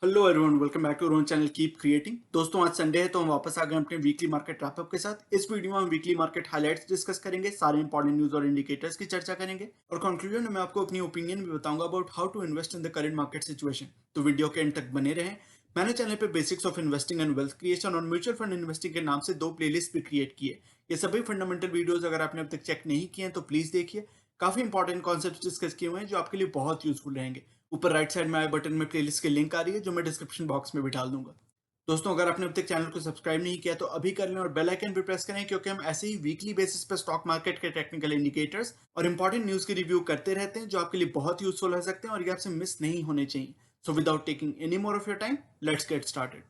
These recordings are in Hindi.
Hello everyone, welcome back to our channel keep creating. दोस्तों, आज संडे है तो हम वापस आ गए अपने वीकली मार्केट रैपअप के साथ। इस वीडियो में हम वीकली मार्केट हाइलाइट्स डिस्कस करेंगे, सारे इंपॉर्टेंट न्यूज और इंडिकेटर्स की चर्चा करेंगे और कंक्लूजन में मैं आपको अपनी ओपिनियन भी बताऊंगा about how to invest in the current market situation. तो वीडियो के एंड तक बने रहें। मैंने चैनल पे basics of investing and wealth creation और म्यूचुअल फंड इन्वेस्टिंग के नाम से दो प्लेलिस्ट भी क्रिएट किए। ये सभी फंडामेंटल वीडियोस अगर आपने अब तक चेक नहीं किए हैं तो प्लीज देखिए। काफी इंपॉर्टेंट कॉन्सेप्ट्स डिस्कस किए हुए हैं जो आपके लिए बहुत यूजफुल रहेंगे। ऊपर राइट साइड में आई बटन में प्लेलिस्ट की लिंक आ रही है जो मैं डिस्क्रिप्शन बॉक्स में भी डाल दूंगा। दोस्तों, अगर आपने अब तक चैनल को सब्सक्राइब नहीं किया तो अभी कर लें और बेल आइकन भी प्रेस करें, क्योंकि हम ऐसे ही वीकली बेसिस पर स्टॉक मार्केट के टेक्निकल इंडिकेटर्स और इंपॉर्टेंट न्यूज की रिव्यू करते रहते हैं जो आपके लिए बहुत यूजफुल हो सकते हैं और ये आपसे मिस नहीं होने चाहिए। So without taking any more of your time, let's get started.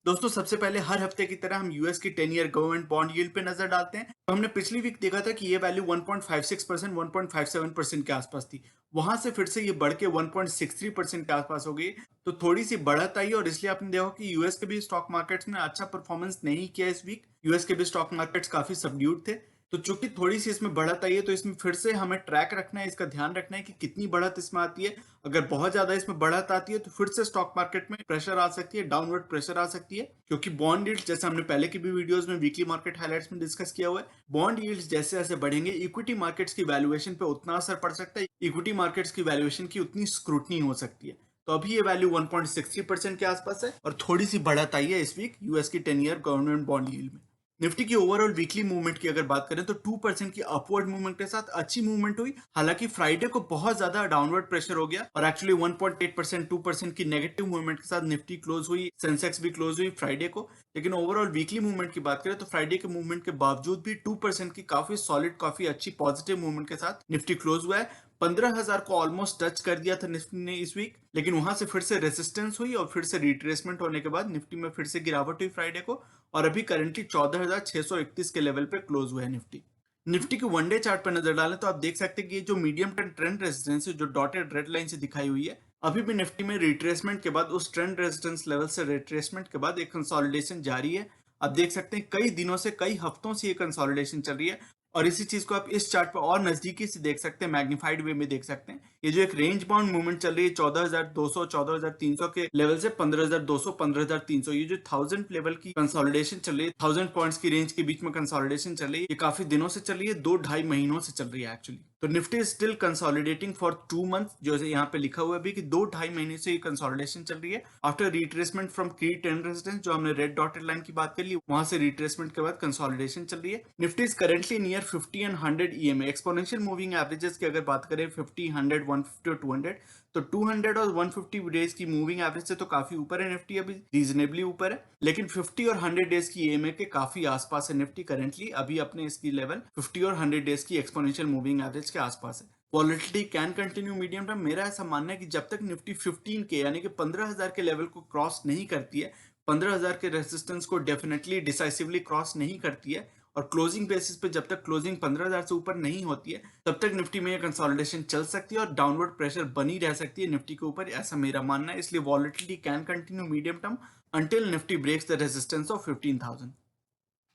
दोस्तों, सबसे पहले हर हफ्ते की तरह हम यूएस की 10 ईयर गवर्नमेंट बॉन्ड यील्ड पे नजर डालते हैं। तो हमने पिछली वीक देखा था कि ये वैल्यू 1.56%, 1.57% के आसपास थी। वहां से फिर से ये बढ़ के 1.63% के आसपास हो गई। तो थोड़ी सी बढ़त आई और इसलिए आपने देखा कि यूएस के भी स्टॉक मार्केट्स ने अच्छा परफॉर्मेंस नहीं किया इस वीक। यूएस के भी स्टॉक मार्केट्स काफी सबड्यूड थे। तो चूंकि थोड़ी सी इसमें बढ़त आई है तो इसमें फिर से हमें ट्रैक रखना है, इसका ध्यान रखना है कि कितनी बढ़त इसमें आती है। अगर बहुत ज्यादा इसमें बढ़त आती है तो फिर से स्टॉक मार्केट में प्रेशर आ सकती है, डाउनवर्ड प्रेशर आ सकती है, क्योंकि बॉन्ड यील्ड्स, जैसे हमने पहले की भी वीडियोस में वीकली मार्केट हाइलाइट्स में डिस्कस किया हुआ है, बॉन्ड यील्ड्स जैसे जैसे बढ़ेंगे इक्विटी मार्केट्स की वैल्यूएशन पे उतना असर पड़ सकता है, इक्विटी मार्केट्स की वैल्यूएशन की उतनी स्क्रूटनी हो सकती है। तो अभी ये वैल्यू 1.63% के आसपास है और थोड़ी सी बढ़त आई है इस वीक यूएस की 10 ईयर गवर्नमेंट बॉन्ड यील्ड में। निफ्टी की ओवरऑल वीकली मूवमेंट की अगर बात करें तो 2% की अपवर्ड मूवमेंट के साथ अच्छी मूवमेंट हुई। हालांकि फ्राइडे को बहुत ज्यादा डाउनवर्ड प्रेशर हो गया और एक्चुअली 1.8%, 2% की नेगेटिव मूवमेंट के साथ निफ्टी क्लोज हुई, सेंसेक्स भी क्लोज हुई फ्राइडे को। लेकिन ओवरऑल वीकली मूवमेंट की बात करें तो फ्राइडे के मूवमेंट के बावजूद भी 2% की काफी सॉलिड, काफी अच्छी पॉजिटिव मूवमेंट के साथ निफ्टी क्लोज हुआ है। 15,000 को ऑलमोस्ट टच कर दिया था निफ्टी ने इस वीक, लेकिन वहां से फिर से रेसिस्टेंस हुई और फिर से रिट्रेसमेंट होने के बाद निफ्टी में फिर से गिरावट हुई फ्राइडे को और अभी करंटली 14,631 के लेवल पे क्लोज हुआ है निफ्टी। निफ्टी के वनडे चार्ट पर नजर डालें तो आप देख सकते हैं कि ये जो मीडियम टर्म ट्रेंड रेजिस्टेंस है जो डॉटेड रेड लाइन से दिखाई हुई है, अभी भी निफ्टी में रिट्रेसमेंट के बाद उस ट्रेंड रेजिस्टेंस लेवल से रिट्रेसमेंट के बाद एक कंसोलिडेशन जारी है। आप देख सकते हैं कई दिनों से, कई हफ्तों से ये कंसोलिडेशन चल रही है और इसी चीज को आप इस चार्ट पर और नजदीकी से देख सकते हैं, मैग्नीफाइड वे में देख सकते हैं। ये जो एक रेंज बाउंड मूवमेंट चल रही है 14,200, 14,300 के लेवल से 15,200, 15,300, ये जो 1000 लेवल की कंसोलिडेशन चल रही है, 1000 पॉइंट्स की रेंज के बीच में कंसोलिडेशन चल रही है, ये काफी दिनों से चल रही है, 2-2.5 महीनों से चल रही है एक्चुअली। तो Nifty is still consolidating for 2 month, जो यहाँ पे लिखा हुआ है अभी कि 2-2.5 महीने से ये कंसोलिडेशन चल रही है आफ्टर रिट्रेसमेंट फ्रॉम की ट्रेंड रेजिस्टेंस, जो हमने रेड डॉटेड लाइन की बात कर ली, वहां से रिट्रेसमेंट के बाद कंसोलिडेशन चल रही है। Nifty is currently near 50 and 100 EMA. Exponential moving averages की अगर बात करें 50, 100, 150 और 200, तो 200 और 150 डेज की मूविंग एवरेज से तो काफी ऊपर है निफ्टी, अभी रीजनेबली ऊपर है। लेकिन 50 और 100 डेज की ईएमए के काफी आसपास है निफ्टी करंटली, अभी अपने इसकी लेवल 50 और 100 डेज की एक्सपोनेंशियल मूविंग एवरेज के आसपास है। Volatility can continue medium term. मेरा ऐसा मानना है कि जब तक निफ्टी 15 के यानी कि 15,000 के लेवल को क्रॉस नहीं करती है, 15,000 के रेसिस्टेंस को डेफिनेटली डिसाइसिवली क्रॉस नहीं करती है और क्लोजिंग बेसिस पे जब तक क्लोजिंग 15,000 से ऊपर नहीं होती है, तब तक निफ्टी में कंसोलिडेशन चल सकती है और डाउनवर्ड प्रेशर बनी रह सकती है निफ्टी के ऊपर, ऐसा मेरा मानना है। इसलिए volatility can continue medium term until Nifty breaks the resistance of 15,000।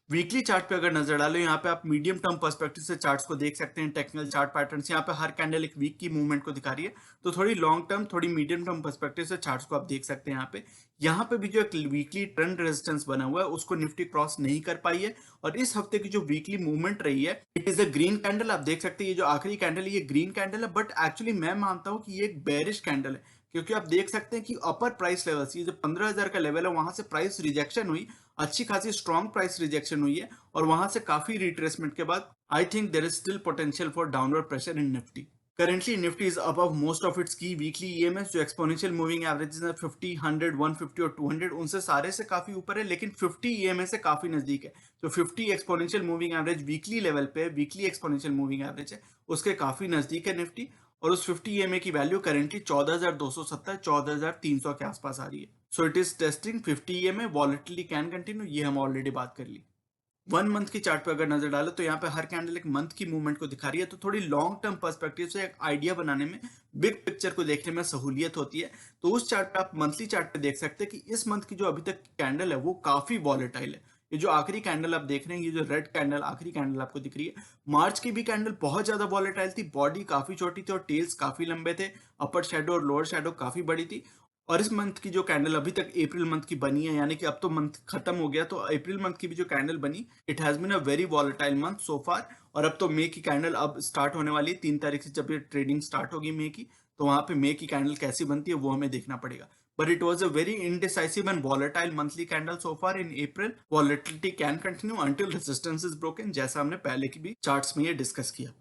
Weekly chart पे अगर नजर डालो, यहाँ पे आप मीडियम टर्म पर्सपेक्टिव से चार्ट्स को देख सकते हैं, टेक्निकल चार्ट पैटर्न्स। यहाँ पे हर कैंडल एक वीक की मूवमेंट को दिखा रही है, तो थोड़ी लॉन्ग टर्म, थोड़ी मीडियम टर्म पर्सपेक्टिव से चार्ट्स को आप देख सकते हैं। यहाँ पे भी जो एक वीकली ट्रेंड रेजिस्टेंस बना हुआ है उसको निफ्टी क्रॉस नहीं कर पाई है और इस हफ्ते की जो वीकली मूवमेंट रही है, it is a green candle. आप देख सकते हैं ये जो आखिरी कैंडल है ये ग्रीन कैंडल है, बट एक्चुअली मैं मानता हूँ कि ये एक बेरिश कैंडल है, क्योंकि आप देख सकते हैं कि अपर प्राइस लेवल्स, ये जो 15,000 का लेवल है, वहां से प्राइस रिजेक्शन हुई, अच्छी खासी स्ट्रॉन्ग प्राइस रिजेक्शन हुई है और वहां से काफी रिट्रेसमेंट के बाद I think there is still potential for downward pressure in Nifty. Currently, Nifty is above most of its key weekly EMS, जो exponential moving averages है 50, 100, 150 और 200, उनसे सारे से काफी ऊपर है, लेकिन 50 EMA से काफी नजदीक है। तो 50 exponential moving average weekly level पे, वीकली एक्सपोनेंशियल मूविंग एवरेज है, उसके काफी नजदीक है निफ्टी और उस 50 EMA की वैल्यू करेंटली 14,270, 14,300 के आसपास आ रही है। So it is testing 50 EMA, volatility can continue, ये हम ऑलरेडी बात कर ली। 1 मंथ की चार्ट पे अगर नजर डालो तो यहाँ पे हर कैंडल एक मंथ की मूवमेंट को दिखा रही है, तो थोड़ी लॉन्ग टर्म पर्सपेक्टिव से एक आइडिया बनाने में, बिग पिक्चर को देखने में सहूलियत होती है। तो उस चार्ट पे आप मंथली चार्ट पे देख सकते हैं कि इस मंथ की जो अभी तक कैंडल है वो काफी वॉलेटाइल है। ये जो आखिरी कैंडल आप देख रहे हैं, ये जो रेड कैंडल आखिरी कैंडल आपको दिख रही है, मार्च की भी कैंडल बहुत ज्यादा वॉलेटाइल थी, बॉडी काफी छोटी थी और टेल्स काफी लंबे थे, अपर शेडो और लोअर शेडो काफी बड़ी थी और इस मंथ की जो कैंडल अभी तक अप्रैल मंथ की बनी है, यानी कि अब तो मंथ खत्म हो गया, तो अप्रैल मंथ की भी जो कैंडल बनी, it has been a very volatile month so far. और अब तो मई की कैंडल अब स्टार्ट होने वाली है 3 तारीख से, जब ये ट्रेडिंग स्टार्ट होगी मई की, तो वहां पे मई की कैंडल कैसी बनती है वो हमें देखना पड़ेगा। But it was a very indecisive and volatile monthly candle so far in April. Volatility can continue until resistance is broken, जैसा हमने पहले की भी चार्ट्स में ये डिस्कस किया।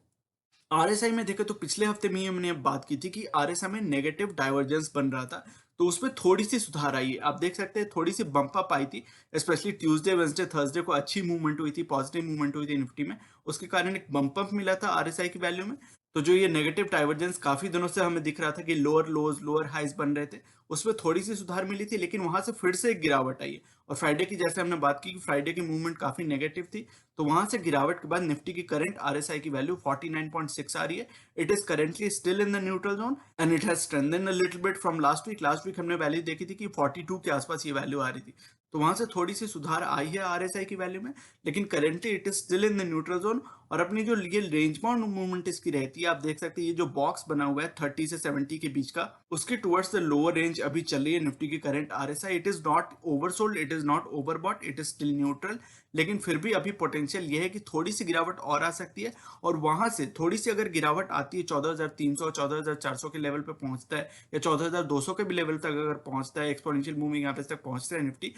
आरएसआई में देखें तो पिछले हफ्ते में ही हमने बात की थी कि आरएसआई में नेगेटिव डाइवर्जेंस बन रहा था, तो उसमें थोड़ी सी सुधार आई है। आप देख सकते हैं थोड़ी सी बम्प अप आई थी, स्पेशली ट्यूसडे वेंसडे थर्सडे को अच्छी मूवमेंट हुई थी, पॉजिटिव मूवमेंट हुई थी निफ्टी में, उसके कारण एक बम्प अप मिला था आरएसआई की वैल्यू में। तो जो ये नेगेटिव डाइवर्जेंस काफी दिनों से हमें दिख रहा था कि लोअर लोज लोअर हाइज बन रहे थे, उसमें थोड़ी सी सुधार मिली थी, लेकिन वहां से फिर से एक गिरावट आई है। और फ्राइडे की जैसे हमने बात की कि फ्राइडे की मूवमेंट काफी नेगेटिव थी, तो वहां से गिरावट के बाद निफ्टी की करंट आरएसआई की वैल्यू 49.6 आ रही है। It is currently still in the neutral zone and it has strengthened a little bit from last week. Last week हमने वैल्यू देखी थी कि 42 के आसपास ये वैल्यू आ रही थी, तो वहां से थोड़ी सी सुधार आई है आरएसआई की वैल्यू में, लेकिन currently it is still in the neutral zone. और अपनी जो ये रेंज बाउंड मूवमेंट इसकी रहती है, आप देख सकते हैं ये जो बॉक्स बना हुआ है 30 से 70 के बीच का, उसके टुवर्ड्स द लोअर रेंज अभी चल रही है निफ्टी की current RSI. It is not oversold, it is not overbought, it is still neutral, लेकिन फिर भी अभी पोटेंशियल ये है कि थोड़ी सी गिरावट और आ सकती है। और वहां से थोड़ी सी अगर गिरावट आती है 14,300 14,400 के लेवल पे पहुंचता है, या 14,200 के भी लेवल तक अगर पहुंचता है, एक्सपोनेंशियल मूविंग एवरेज तक पहुंचता है निफ्टी,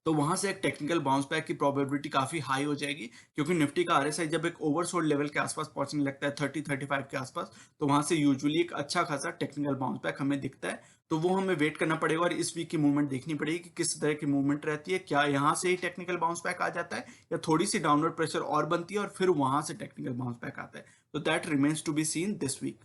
तो वहां से एक टेक्निकल बाउंस बैक की प्रोबेबिलिटी काफी हाई हो जाएगी, क्योंकि निफ्टी का आरएसआई जब एक ओवरसोल्ड लेवल के आसपास पहुंचने लगता है 30-35 के आसपास, तो वहां से यूजुअली एक अच्छा खासा टेक्निकल बाउंस बैक हमें दिखता है। तो वो हमें वेट करना पड़ेगा और इस वीक की मूवमेंट देखनी पड़ेगी कि किस तरह की मूवमेंट रहती है, क्या यहाँ से ही टेक्निकल बाउंस बैक आ जाता है, या थोड़ी सी डाउनवर्ड प्रेशर और बनती है और फिर वहां से टेक्निकल बाउंस बैक आता है। तो that remains to be seen this week.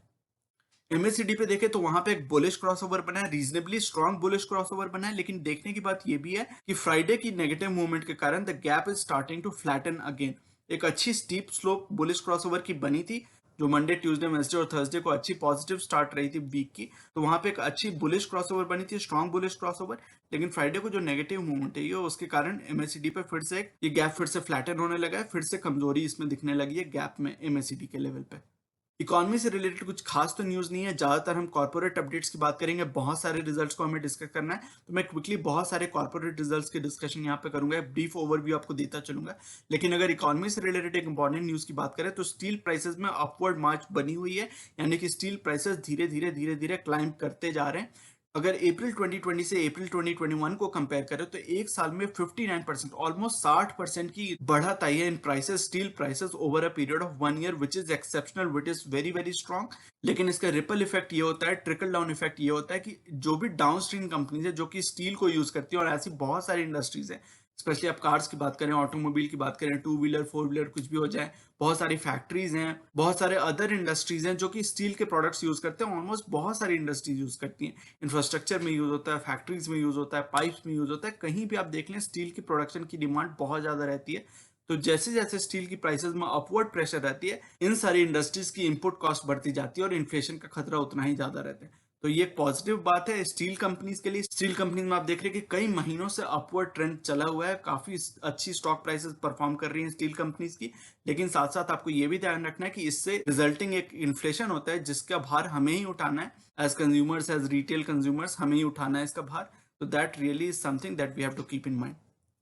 MSCD पे देखे तो वहां पे एक बुलिश क्रॉसओवर बना है, रीजनेबली स्ट्रॉन्ग बुलिश क्रॉसओवर बना है, लेकिन देखने की बात ये भी है कि फ्राइडे की नेगेटिव मूवमेंट के कारण the gap is starting to flatten again. एक अच्छी स्टीप स्लोप बुलिश क्रॉसओवर की बनी थी, जो मंडे ट्यूसडे वेडनेसडे और थर्सडे को अच्छी पॉजिटिव स्टार्ट रही थी वीक की, तो वहां पे एक अच्छी बुलिश क्रॉसओवर बनी थी, स्ट्रॉन्ग बुलिश क्रॉसओवर। लेकिन फ्राइडे को जो नेगेटिव मूवमेंट है ये, उसके कारण एमएससीडी पे फिर से ये गैप फिर से फ्लैटन होने लगा है, फिर से कमजोरी इसमें दिखने लगी है गैप में एमएससीडी के लेवल पे। इकोनॉमी से रिलेटेड कुछ खास तो न्यूज़ नहीं है, ज़्यादातर हम कॉर्पोरेट अपडेट्स की बात करेंगे, बहुत सारे रिजल्ट्स को हमें डिस्कस करना है, तो मैं क्विकली बहुत सारे कॉर्पोरेट रिजल्ट्स की डिस्कशन यहाँ पे करूंगा, एक ब्रीफ ओवरव्यू आपको देता चलूंगा। लेकिन अगर इकोनॉमी से रिलेटेड एक इंपॉर्टेंट न्यूज़ की बात करें तो स्टील प्राइसेस में अपवर्ड मार्च बनी हुई है, यानी कि स्टील प्राइसेस धीरे धीरे क्लाइंब करते जा रहे हैं। अगर अप्रैल 2020 से अप्रैल 2021 को कंपेयर करें तो एक साल में 59%, ऑलमोस्ट 60% की बढ़त आई है इन prices, steel prices over a period of 1 year, which is exceptional, which is very very strong. लेकिन इसका रिपल इफेक्ट ये होता है, ट्रिकल डाउन इफेक्ट ये होता है कि जो भी डाउनस्ट्रीम कंपनीज है जो कि स्टील को यूज करती है, और ऐसी बहुत सारी इंडस्ट्रीज है, स्पेशली आप कार्स की बात करें, ऑटोमोबाइल की बात करें, टू व्हीलर फोर व्हीलर कुछ भी हो जाए, बहुत सारी फैक्ट्रीज हैं, बहुत सारे अदर इंडस्ट्रीज हैं जो कि स्टील के प्रोडक्ट्स यूज करते हैं, ऑलमोस्ट बहुत सारी इंडस्ट्रीज यूज करती हैं। इंफ्रास्ट्रक्चर में यूज होता है, फैक्ट्रीज में यूज होता है, पाइप्स में यूज होता है, कहीं भी आप देख लें स्टील की प्रोडक्शन की डिमांड बहुत ज्यादा रहती है। तो जैसे जैसे स्टील की प्राइसेस में अपवर्ड प्रेशर रहती है, इन सारी इंडस्ट्रीज की इनपुट कॉस्ट बढ़ती जाती है और इन्फ्लेशन का खतरा उतना ही ज्यादा रहता है। तो ये एक पॉजिटिव बात है स्टील कंपनीज के लिए। स्टील कंपनीज में आप देख रहे हैं कि कई महीनों से अपवर्ड ट्रेंड चला हुआ है, काफी अच्छी स्टॉक प्राइसेस परफॉर्म कर रही हैं स्टील कंपनीज की। लेकिन साथ साथ आपको ये भी ध्यान रखना है कि इससे रिजल्टिंग एक इन्फ्लेशन होता है जिसका भार हमें ही उठाना है, as consumers, as retail consumers, हमें ही उठाना है इसका भार। तो that really is something that we have to keep in mind.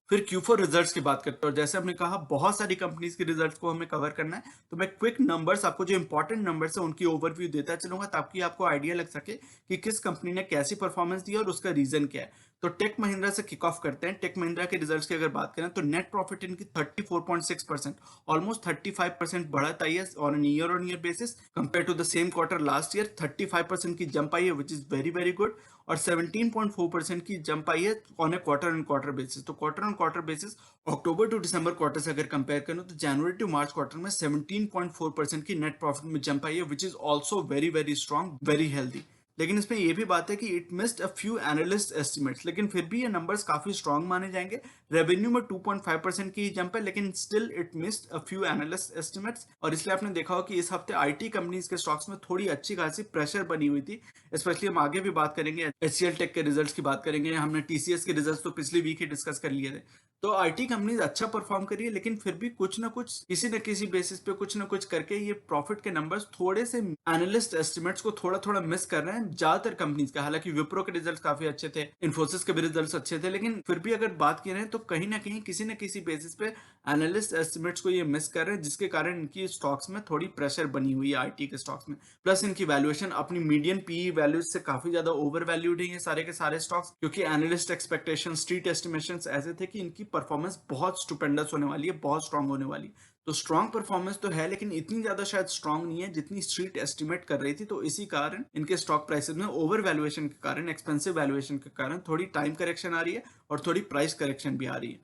फिर Q4 रिजल्ट्स की बात करते हैं, और जैसे हमने कहा बहुत सारी कंपनीज के रिजल्ट्स को हमें कवर करना है, तो मैं क्विक नंबर्स, आपको जो इंपॉर्टेंट नंबर्स है उनकी ओवरव्यू देता चलूंगा, ताकि आपको आइडिया लग सके कि किस कंपनी ने कैसी परफॉर्मेंस दी और उसका रीजन क्या है। तो टेक महिंद्रा से किक ऑफ करते हैं। टेक महिंद्रा के रिजल्ट्स की अगर बात करें तो नेट प्रॉफिट इनकी 34.6%, ऑलमोस्ट 35% बढ़त आई है on year basis compare to the same quarter last year. 35% की जंप आई है, which is very very good. और 17.4% की जंप आई है on a quarter on quarter basis. तो quarter on quarter basis October to December quarter से अगर कंपेयर करें तो जनवरी टू मार्च क्वार्टर में 17.4% की नेट प्रॉफिट में जंप आई है, which is also very very strong, very healthy. लेकिन इसमें यह भी बात है कि it missed a few analyst estimates, लेकिन फिर भी ये नंबर्स काफी स्ट्रॉन्ग माने जाएंगे। रेवेन्यू में 2.5% की जंप है, लेकिन still it missed a few analyst estimates. और इसलिए आपने देखा हो कि इस हफ्ते आईटी कंपनीज के स्टॉक्स में थोड़ी अच्छी खासी प्रेशर बनी हुई थी। स्पेशली हम आगे भी बात करेंगे, एचसीएल टेक के रिजल्ट्स की बात करेंगे, हमने टीसीएस के रिजल्ट्स तो पिछली वीक ही डिस्कस कर लिए थे। तो आईटी कंपनीज अच्छा परफॉर्म करी है, लेकिन फिर भी कुछ ना कुछ, किसी न किसी बेसिस पे कुछ ना कुछ करके ये प्रॉफिट के नंबर्स थोड़े से एनालिस्ट एस्टिमेट्स को थोड़ा थोड़ा मिस कर रहे हैं, है ज्यादातर कंपनीज का। हालांकि विप्रो के रिजल्ट काफी अच्छे थे, इन्फोसिस के भी रिजल्ट अच्छे थे, लेकिन फिर भी अगर बात की रहे तो कहीं ना कहीं किसी न किसी बेसिस पे एनालिस्ट एस्टिमेट्स को ये मिस कर रहे हैं, जिसके कारण इनकी स्टॉक्स में थोड़ी प्रेशर बनी हुई है आईटी के स्टॉक्स में। प्लस इनकी वैल्यूएशन अपनी मीडियन पीई वैल्यूज से काफी ज्यादा ओवर वैल्यूड है ये सारे के सारे स्टॉक्स, क्योंकि एनालिस्ट एक्सपेक्टेशन, स्ट्रीट एस्टिमेशंस ऐसे थे कि इनकी परफॉर्मेंस बहुत स्टुपेंडस होने वाली है, बहुत स्ट्रांग होने वाली है। तो स्ट्रांग परफॉर्मेंस तो है, लेकिन इतनी ज्यादा शायद स्ट्रांग नहीं है जितनी स्ट्रीट एस्टिमेट कर रही थी। तो इसी कारण इनके स्टॉक प्राइसेस में ओवर वैल्यूएशन के कारण, एक्सपेंसिव वैल्यूएशन के कारण थोड़ी टाइम करेक्शन आ रही है और थोड़ी प्राइस करेक्शन भी आ रही है।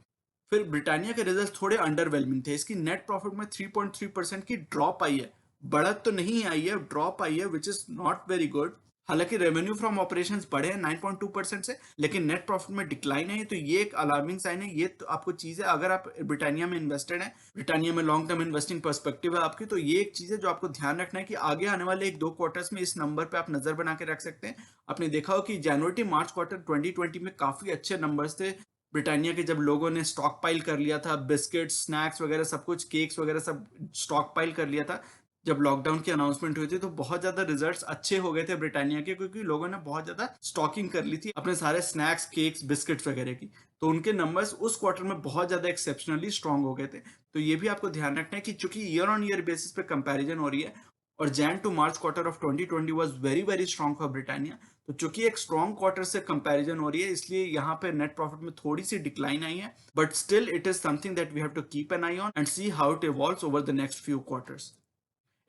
फिर ब्रिटानिया के रिजल्ट थोड़े अंडरवेलमिंग थे। इसकी नेट प्रॉफिट में 3.3% की ड्रॉप आई है, बढ़त तो नहीं आई है, ड्रॉप आई है, which is not very good. हालांकि रेवेन्यू फ्रॉम ऑपरेशंस बढ़े हैं 9.2% से, लेकिन नेट प्रॉफिट में डिक्लाइन है। तो ये एक अलार्मिंग साइन है। ये तो आपको चीज है, अगर आप ब्रिटानिया में इन्वेस्टेड है, ब्रिटानिया में लॉन्ग टर्म इन्वेस्टिंग पर्सपेक्टिव है आपकी, तो ये एक चीज है जो आपको ध्यान रखना है कि आगे आने वाले 1-2 क्वार्टर्स में इस नंबर पे आप नजर बना के रख सकते हैं। आपने देखा हो कि जनवरी मार्च क्वार्टर 2020 में काफी अच्छे नंबर्स थे ब्रिटानिया के, जब लोगों ने स्टॉक पाइल कर लिया था, बिस्किट, स्नैक्स वगैरह सब कुछ, केक्स वगैरह सब स्टॉक पाइल कर लिया था। जब लॉकडाउन की अनाउंसमेंट हुई थी तो बहुत ज्यादा रिजल्ट्स अच्छे हो गए थे ब्रिटानिया के, क्योंकि लोगों ने बहुत ज्यादा स्टॉकिंग कर ली थी अपने सारे स्नैक्स, केक्स, बिस्किट्स वगैरह की। तो उनके नंबर्स उस क्वार्टर में बहुत ज्यादा एक्सेप्शनली स्ट्रांग हो गए थे। तो ये भी आपको ध्यान रखना है कि चूंकि ईयर ऑन ईयर बेसिस पे कंपैरिजन हो रही है, और Jan to March quarter of 2020 was very very strong for Britannia. तो चूंकि एक स्ट्रांग क्वार्टर से कंपैरिजन हो रही है, इसलिए यहाँ पे नेट प्रॉफिट में थोड़ी सी डिक्लाइन आई है, but still it is something that we have to keep an eye on and see how it evolves over the next few quarters.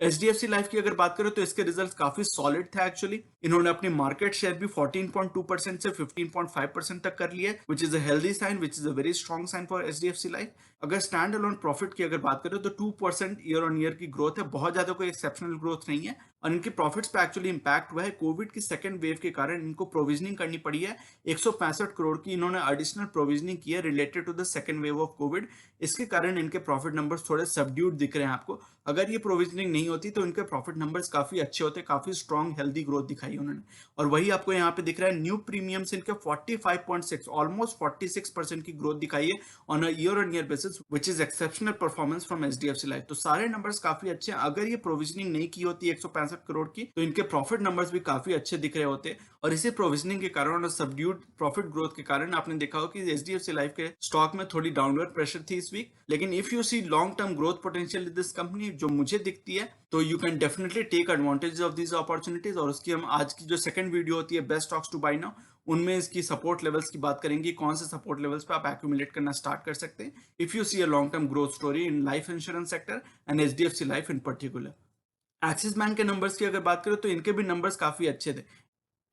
HDFC Life की अगर बात करें तो इसके रिजल्ट्स काफी सॉलिड थे एक्चुअली। इन्होंने अपनी मार्केट शेयर भी 14.2% से 15.5% तक कर लिया है, which is a healthy sign, which is a very strong sign for HDFC Life. अगर स्टैंड अलोन प्रॉफिट की अगर बात करें तो 2% ईयर ऑन ईयर की ग्रोथ है, बहुत ज्यादा कोई एक्सेप्शनल ग्रोथ नहीं है। और इनके प्रॉफिट्स पे एक्चुअली इंपैक्ट हुआ है कोविड की सेकंड वेव के कारण। इनको प्रोविजनिंग करनी पड़ी है 165 करोड़ की, इन्होंने एडिशनल प्रोविजनिंग की है related to the second wave of Covid. इसके कारण इनके प्रॉफिट नंबर्स थोड़े सबड्यूड दिख रहे हैं आपको। अगर ये प्रोविजनिंग नहीं होती तो इनके प्रॉफिट नंबर्स काफी अच्छे होते, काफी स्ट्रॉन्ग हेल्दी ग्रोथ दिखाई उन्होंने। और वही आपको यहाँ पे दिख रहा है, न्यू प्रीमियम्स इनके 45.6, ऑलमोस्ट 46% की ग्रोथ दिखाई है on a year on year basis, which is exceptional performance from HDFC life. तो सारे नंबर्स काफी अच्छे हैं। अगर ये प्रोविजनिंग नहीं की होती 165 करोड़ की, तो इनके प्रॉफिट नंबर्स भी काफी अच्छे दिख रहे होते। और इसी प्रोविजनिंग के कारण और सबड्यूड प्रॉफिट ग्रोथ के कारण आपने देखा हो कि एचडीएफसी लाइफ के स्टॉक में थोड़ी डाउनवर्ड प्रेशर थी इस वीक। लेकिन if you see long term growth potential in this company जो मुझे दिखती है, तो you can definitely take advantage of these opportunities. और उसकी हम आज की जो सेकंड वीडियो होती है best stocks to buy now, उनमें इसकी सपोर्ट लेवल्स की बात करेंगे, कौन से सपोर्ट लेवल्स पे आप एक्यूमुलेट करना स्टार्ट कर सकते हैं if you see a long term growth story in life insurance sector and HDFC Life in particular. Axis Bank के नंबर्स की अगर बात करें तो इनके भी नंबर्स काफी अच्छे थे।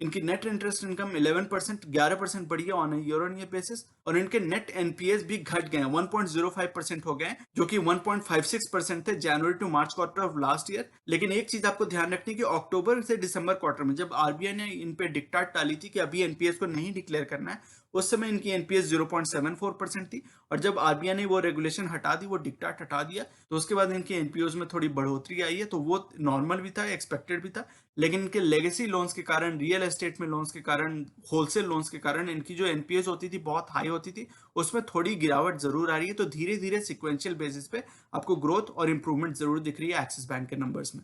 इनकी नेट इंटरेस्ट इनकम 11%, 11% बढ़ी है on year on year basis. और इनके नेट एनपीएस भी घट गए हैं, 1.05% हो गए, जो कि 1.56% थे January to March quarter of last year. लेकिन एक चीज आपको ध्यान रखनी है कि अक्टूबर से दिसंबर क्वार्टर में जब आरबीआई ने इन पे डिक्टाट डाली थी कि अभी एनपीएस को नहीं डिक्लेयर करना है, उस समय इनकी एनपीएस 0.74% थी। और जब आरबीआई ने वो रेगुलेशन हटा दी, वो डिक्टाट हटा दिया, तो उसके बाद इनकी एनपीओज में थोड़ी बढ़ोतरी आई है। तो वो नॉर्मल भी था, एक्सपेक्टेड भी था। लेकिन इनके लेगेसी लोन्स के कारण, रियल एस्टेट में लोन्स के कारण, होलसेल लोन्स के कारण इनकी जो एनपीएस होती थी बहुत हाई होती थी, उसमें थोड़ी गिरावट जरूर आ रही है। तो धीरे धीरे सिक्वेंशियल बेसिस पे आपको ग्रोथ और इंप्रूवमेंट जरूर दिख रही है एक्सिस बैंक के नंबर्स में।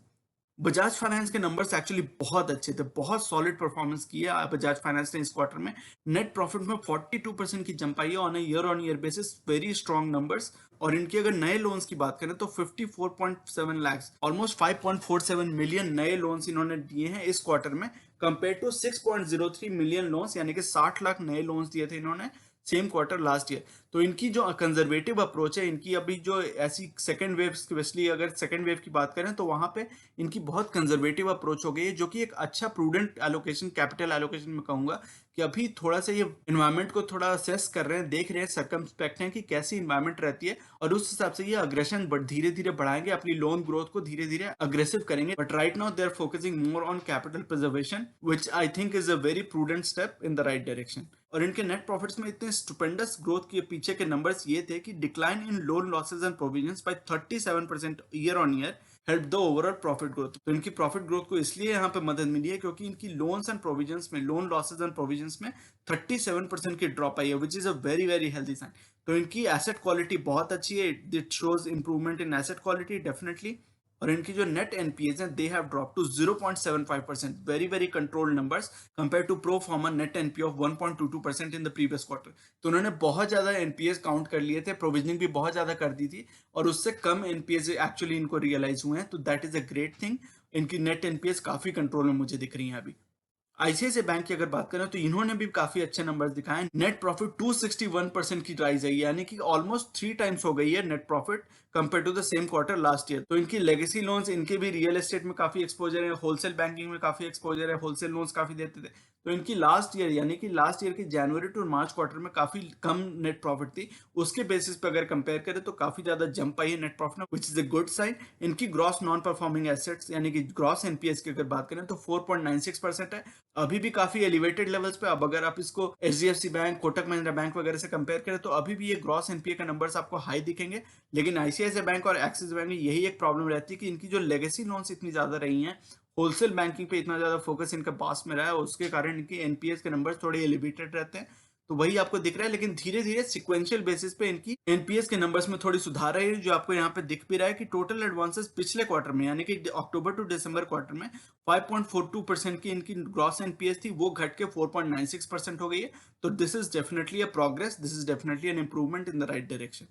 बजाज फाइनेंस के नंबर्स एक्चुअली बहुत अच्छे थे, बहुत सॉलिड परफॉर्मेंस की है बजाज फाइनेंस ने इस क्वार्टर में। नेट प्रॉफिट में 42% की जंप आई है on year on year basis, very strong numbers. और इनके अगर नए लोन्स की बात करें तो 54.7 लाख, ऑलमोस्ट 5.47 मिलियन नए लोन्स इन्होंने दिए हैं इस क्वार्टर में, कंपेयर टू 6.03 मिलियन लोन्स, यानी कि 60 लाख नए लोन्स दिए थे इन्होंने सेम क्वार्टर लास्ट ईयर। तो इनकी जो कंजर्वेटिव अप्रोच है, इनकी अभी जो ऐसी सेकंड वेव, स्पेशली अगर सेकंड वेव की बात करें तो वहां पे इनकी बहुत कंजर्वेटिव अप्रोच हो गई है, जो कि एक अच्छा प्रूडेंट एलोकेशन, कैपिटल एलोकेशन में कहूंगा कि अभी थोड़ा सा ये इन्वायरमेंट को थोड़ा असेस कर रहे हैं, देख रहे हैं, सर्कमस्पेक्ट हैं कि कैसी इन्वायरमेंट रहती है, और उस हिसाब से ये अग्रेशन धीरे धीरे बढ़ाएंगे, अपनी लोन ग्रोथ को धीरे धीरे अग्रेसिव करेंगे। But right now they are focusing more on capital preservation, which I think is a very prudent step in the right direction. और इनके नेट प्रॉफिट्स में इतने स्टुपेंडस ग्रोथ के पीछे के नंबर्स ये थे कि decline in loan losses and provisions by 37% year on year help the overall profit growth. तो इनकी प्रॉफिट ग्रोथ को इसलिए यहाँ पे मदद मिली है क्योंकि इनकी लोन्स एंड प्रोविजंस में, लोन लॉसेज एंड प्रोविजंस में 37% की ड्रॉप आई है, which is a very very healthy sign. तो इनकी एसेट क्वालिटी बहुत अच्छी है, it shows improvement in asset quality definitely. और इनकी जो नेट एनपीएस है they have drop to 0.75%, very very controlled numbers compare to pro forma net NPA of 1.22% in the previous quarter. तो उन्होंने बहुत ज्यादा एनपीएस काउंट कर लिए थे, प्रोविजनिंग भी बहुत ज्यादा कर दी थी और उससे कम एनपीएस एक्चुअली इनको रियलाइज हुए हैं, तो that is a great thing. इनकी नेट एनपीएस काफी कंट्रोल में मुझे दिख रही है अभी। आईसीआईसीआई बैंक की अगर बात करें तो इन्होंने भी काफी अच्छे नंबर्स दिखाए। नेट प्रॉफिट 261% की राइज है, यानी कि ऑलमोस्ट 3 टाइम्स हो गई है net profit compare to the same quarter last year. तो इनकी लेगेसी लोन्स, इनके भी रियल एस्टेट में काफी एक्सपोजर है, होलसेल बैंकिंग में काफी एक्सपोजर है, होलसेल लोन्स काफी देते थे। तो इनकी लास्ट ईयर यानी कि लास्ट ईयर की जनवरी टू मार्च क्वार्टर में काफी कम नेट प्रॉफिट थी, उसके बेसिस पे अगर कंपेयर करें तो काफी ज्यादा जंप आई है नेट प्रॉफिट में, which is a good sign. इनकी ग्रॉस नॉन परफॉर्मिंग एसेट्स यानी कि ग्रॉस एनपीएस की अगर बात करें तो 4.96% है, अभी भी काफी एलिवेटेड लेवल्स पे। अब अगर आप इसको HDFC bank, Kotak Mahindra bank वगैरह से कंपेयर करें तो अभी भी ये ग्रॉस एनपीए का नंबर्स आपको हाई दिखेंगे। लेकिन आईसीआईसीआई बैंक और एक्सिस बैंक में यही एक प्रॉब्लम रहती है कि इनकी जो लेगेसी लोन्स इतनी ज्यादा रही हैं, होलसेल बैंकिंग पे इतना ज्यादा फोकस इनका पास में रहा है, उसके कारण इनकी एनपीएस के नंबर थोड़े एलिवेटेड रहते हैं। तो वही आपको दिख रहा है, लेकिन धीरे धीरे सिक्वेंशियल बेसिस पे इनकी एनपीएस के नंबर्स में थोड़ी सुधार आई है, जो आपको यहाँ पे दिख भी रहा है कि टोटल एडवांसेस पिछले क्वार्टर में यानी कि अक्टूबर टू दिसंबर क्वार्टर में 5.42% की इनकी ग्रॉस एनपीएस थी, वो घट के 4.96% हो गई है। तो this is definitely a progress, this is definitely an improvement in the right direction.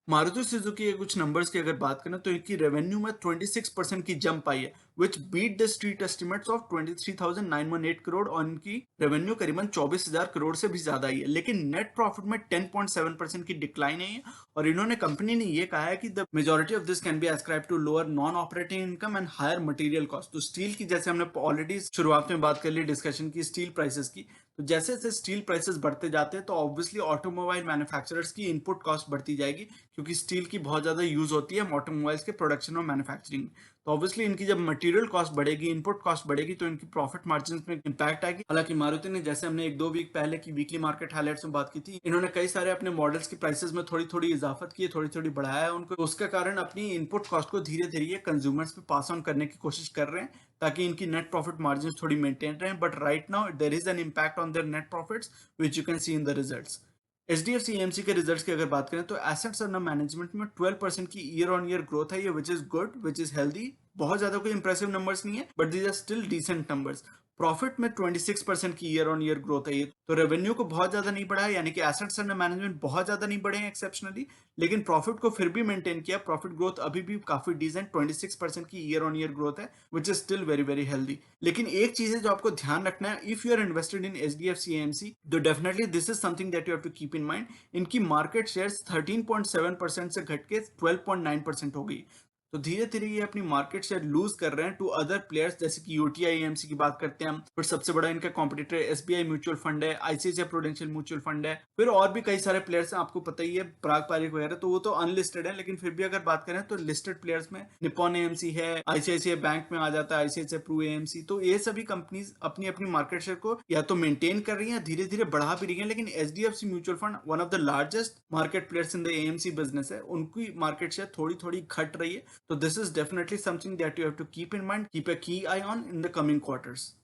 Maruti Suzuki के कुछ नंबर्स की अगर बात करें तो इनकी रेवेन्यू में 26% की जंप आई है, which beat the street estimates of 23,918 crore, और इनकी रेवेन्यू करीबन 24,000 करोड़ से भी ज्यादा आई है। लेकिन नेट प्रॉफिट में 10.7% की डिक्लाइन है, और इन्होंने कंपनी ने ये कहा है कि the majority of this can be ascribe to lower non operating income and higher material cost. तो स्टील की, जैसे हमने ऑलरेडी शुरुआत में बात कर ली डिस्कशन की स्टील प्राइसेस की, तो जैसे जैसे स्टील प्राइसेस बढ़ते जाते हैं तो ऑब्वियसली ऑटोमोबाइल मैन्युफैक्चरर्स की इनपुट कॉस्ट बढ़ती जाएगी, क्योंकि स्टील की बहुत ज्यादा यूज होती है ऑटोमोबाइल्स के प्रोडक्शन और मैन्युफैक्चरिंग। तो ऑब्वियसली इनकी जब मटेरियल कॉस्ट बढ़ेगी, इनपुट कॉस्ट बढ़ेगी, तो इनकी प्रॉफिट मार्जिन में इंपैक्ट आएगी। हालांकि मारुति ने, जैसे हमने 1-2 वीक पहले की वीकली मार्केट हाइलाइट्स में बात की थी, इन्होंने कई सारे अपने मॉडल्स की प्राइसेस में थोड़ी थोड़ी इजाफत की है, थोड़ी थोड़ी बढ़ाया है उनको, उसके कारण अपनी इनपुट कॉस्ट को धीरे धीरे कंज्यूमर्स पे पास ऑन करने की कोशिश कर रहे हैं, ताकि इनकी नेट प्रॉफिट मार्जिन थोड़ी मेंटेन रहे। But right now there is an impact on their net profits which you can see in the results. HDFC AMC के रिजल्ट्स की अगर बात करें तो एसेट्स अंडर मैनेजमेंट में 12% की ईयर ऑन ईयर ग्रोथ है, ये which is good, which is healthy. बहुत ज्यादा कोई इंप्रेसिव नंबर्स नहीं है, but these are still decent numbers. Profit में 26% की ईयर ऑन ईयर ग्रोथ है ये, तो रेवेन्यू को बहुत ज्यादा नहीं बढ़ा है, यानी कि एसेट्स अंडर मैनेजमेंट बहुत ज्यादा नहीं बढ़े हैं एक्सेप्शनली, लेकिन प्रॉफिट को फिर भी मेंटेन किया। प्रॉफिट ग्रोथ अभी भी काफी डिसेंट 26% की ईयर ऑन ईयर ग्रोथ है, which is still very very healthy. लेकिन एक चीज है जो आपको ध्यान रखना है, if you are invested in HDFC AMC, तो definitely this is something that you have to keep in mind. इनकी मार्केट शेयर्स 13.7% से घट के 12.9% हो गई। तो धीरे धीरे ये अपनी मार्केट शेयर लूज कर रहे हैं टू अदर प्लेयर्स, जैसे कि यूटीआई एएमसी की बात करते हैं हम, फिर सबसे बड़ा इनका कॉम्पिटिटर एसबीआई म्यूचुअल फंड है, आईसीआईसीआई प्रूडेंशियल म्यूचुअल फंड है, फिर और भी कई सारे प्लेयर्स हैं, आपको पता ही है, पराग पारिक वगैरह, तो वो तो अनलिस्टेड है, लेकिन फिर भी अगर बात करें तो लिस्टेड प्लेयर्स में निप्पॉन एएमसी है, आईसीआईसीआई बैंक में आ जाता है आईसीआईसीआई प्रू एएमसी। तो ये सभी कंपनीज अपनी अपनी मार्केट शेयर को या तो मेंटेन कर रही है, धीरे धीरे बढ़ा भी रही है। लेकिन HDFC mutual fund one of the largest market players in the AMC business है, उनकी मार्केट शेयर थोड़ी थोड़ी घट रही है। तो this is definitely something that you have to keep in mind, keep a key eye on in the coming quarters.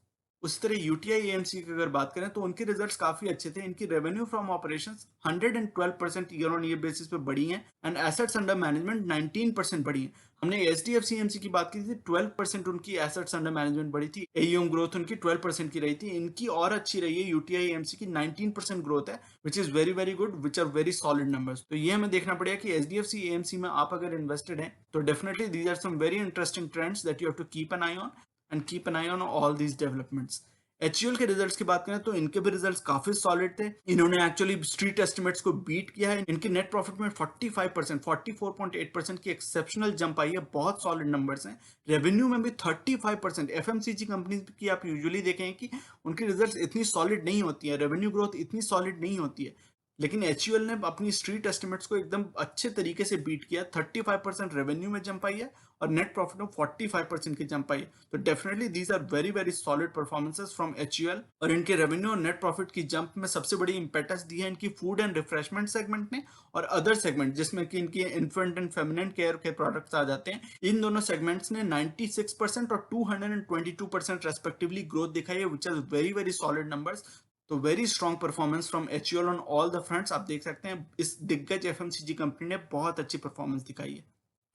उस तरह यूटीआई एएमसी की अगर बात करें तो उनके रिजल्ट्स काफी अच्छे थे। इनकी revenue from operations 112% year on year basis पे बढ़ी है, एंड एसेट्स अंडर मैनेजमेंट 19% बढ़ी है। हमने एचडीएफसी एएमसी की बात की थी, 12% उनकी एसेट्स अंडर मैनेजमेंट बढ़ी थी, एयूएम ग्रोथ उनकी 12% की रही थी। इनकी और अच्छी रही है यूटीआई एएमसी की, 19% ग्रोथ है, which is very very good, which are very solid numbers. तो ये हमें देखना पड़ेगा कि एचडीएफसी एएमसी में आप अगर इन्वेस्टेड हैं तो definitely these are some very interesting trends that you have to keep an eye on, and keep an eye on all these developments. HUL के रिजल्ट्स की बात करें तो इनके भी रिजल्ट्स काफी सॉलिड थे, इन्होंने एक्चुअली स्ट्रीट एस्टिमेट्स को बीट किया है। इनके नेट प्रॉफिट में 45%, 44.8% की एक्सेप्शनल जंप आई है, बहुत सॉलिड नंबर्स हैं। रेवेन्यू में भी 35%। एफएमसीजी कंपनीज की आप यूजुअली देखें कि उनकी रिजल्ट्स इतनी सॉलिड नहीं होती है, रेवेन्यू ग्रोथ इतनी सॉलिड नहीं होती है, लेकिन एचयूएल ने अपनी स्ट्रीट एस्टिमेट्स को एकदम अच्छे तरीके से बीट किया। 35% रेवेन्यू में जंप आई है और नेट प्रॉफिट में 45% की जंप आई है। तो definitely these are very very solid performances from HUL. और इनके रेवेन्यू और नेट प्रॉफिट की जंप में सबसे बड़ी इंपेटस दी है इनकी फूड एंड रिफ्रेशमेंट सेगमेंट ने, और अदर सेगमेंट जिसमें कि इनकी इन्फेंट एंड फेमिनिन केयर के प्रोडक्ट्स आ जाते हैं। इन दोनों सेगमेंट्स ने 96% और 222% रेस्पेक्टिवली ग्रोथ दिखाई है, which are very very solid numbers. तो very strong performance from HUL on all the fronts. आप देख सकते हैं इस दिग्गज एफएमसीजी कंपनी ने बहुत अच्छी परफॉर्मेंस दिखाई है।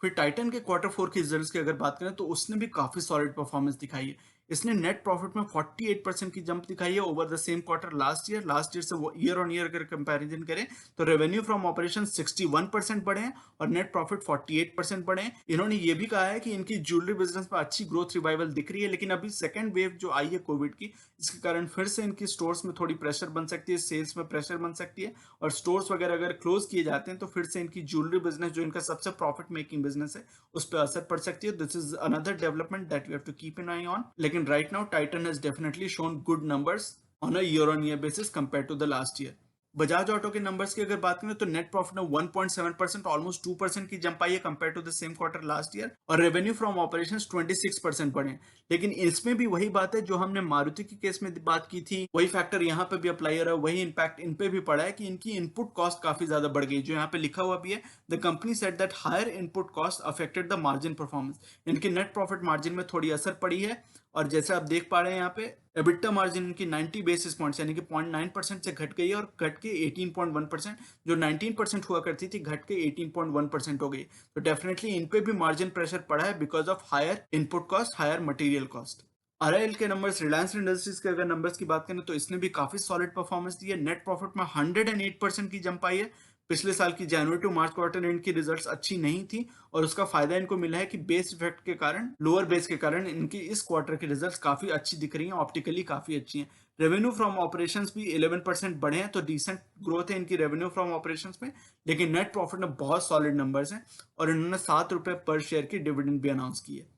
फिर टाइटन के क्वार्टर 4 के रिजल्ट्स की अगर बात करें तो उसने भी काफी सॉलिड परफॉर्मेंस दिखाई है। इसने नेट प्रॉफिट में 48% की जंप दिखाई है over the same quarter last year से वो ईयर ऑन ईयर अगर कंपैरिजन करें तो रेवेन्यू फ्रॉम ऑपरेशन 61% बढ़े हैं और नेट प्रॉफिट 48% बढ़े हैं। इन्होंने ये भी कहा है कि इनकी ज्वेलरी बिजनेस में अच्छी ग्रोथ रिवाइवल दिख रही है, लेकिन अभी सेकंड वेव जो आई है कोविड की, इसके कारण फिर से इनकी स्टोर्स में थोड़ी प्रेशर बन सकती है, सेल्स में प्रेशर बन सकती है और स्टोर्स वगैरह अगर क्लोज किए जाते हैं तो फिर से इनकी ज्वेलरी बिजनेस जो इनका सबसे प्रॉफिट मेकिंग बिजनेस है उस पर असर पड़ सकती है। This is another development that we have to keep an eye on. लेकिन right now Titan has definitely shown good numbers on a year on year basis compare to the last year. Bajaj Auto के नंबर्स की अगर बात करें तो नेट प्रॉफिट में 1.7% ऑलमोस्ट 2% की जंप आई है compare to the same quarter last year और रेवेन्यू फ्रॉम ऑपरेशंस 26% बढ़े। लेकिन इसमें भी वही बात है जो हमने मारुति के केस में बात की थी, वही फैक्टर यहाँ पे भी अप्लाई हो रहा है, वही इंपैक्ट इन पे भी पड़ा है कि इनकी इनपुट कॉस्ट काफी ज्यादा बढ़ गई, जो यहाँ पे लिखा हुआ भी है। The company said that higher input cost affected the margin performance. इनकी नेट प्रॉफिट मार्जिन में थोड़ी असर पड़ी है और जैसे आप देख पा रहे हैं यहाँ पे एबिटा मार्जिन इनकी 90 बेसिस पॉइंट्स यानी कि 0.9% से घट गई है और घट के 18.1%, जो 19% हुआ करती थी घट के 18.1% हो गई। तो डेफिनेटली इन पे भी मार्जिन प्रेशर पड़ा है because of higher input cost, higher material cost. RIL के नंबर्स, रिलायंस इंडस्ट्रीज के अगर नंबर्स की बात करें तो इसने भी काफी सॉलिड परफॉर्मेंस दी है। नेट प्रॉफिट में 108% की जंप आई है। पिछले साल की जनवरी टू मार्च क्वार्टर इनकी रिजल्ट्स अच्छी नहीं थी और उसका फायदा इनको मिला है कि बेस इफेक्ट के कारण, लोअर बेस के कारण इनकी इस क्वार्टर की रिजल्ट्स काफी अच्छी दिख रही हैं, ऑप्टिकली काफी अच्छी हैं। रेवेन्यू फ्रॉम ऑपरेशंस भी 11% बढ़े हैं, तो डिसेंट ग्रोथ है इनकी रेवेन्यू फ्रॉम ऑपरेशंस में। लेकिन नेट प्रॉफिट में बहुत सॉलिड नंबर्स हैं और इन्होंने ₹7 पर शेयर की डिविडेंड भी अनाउंस की है।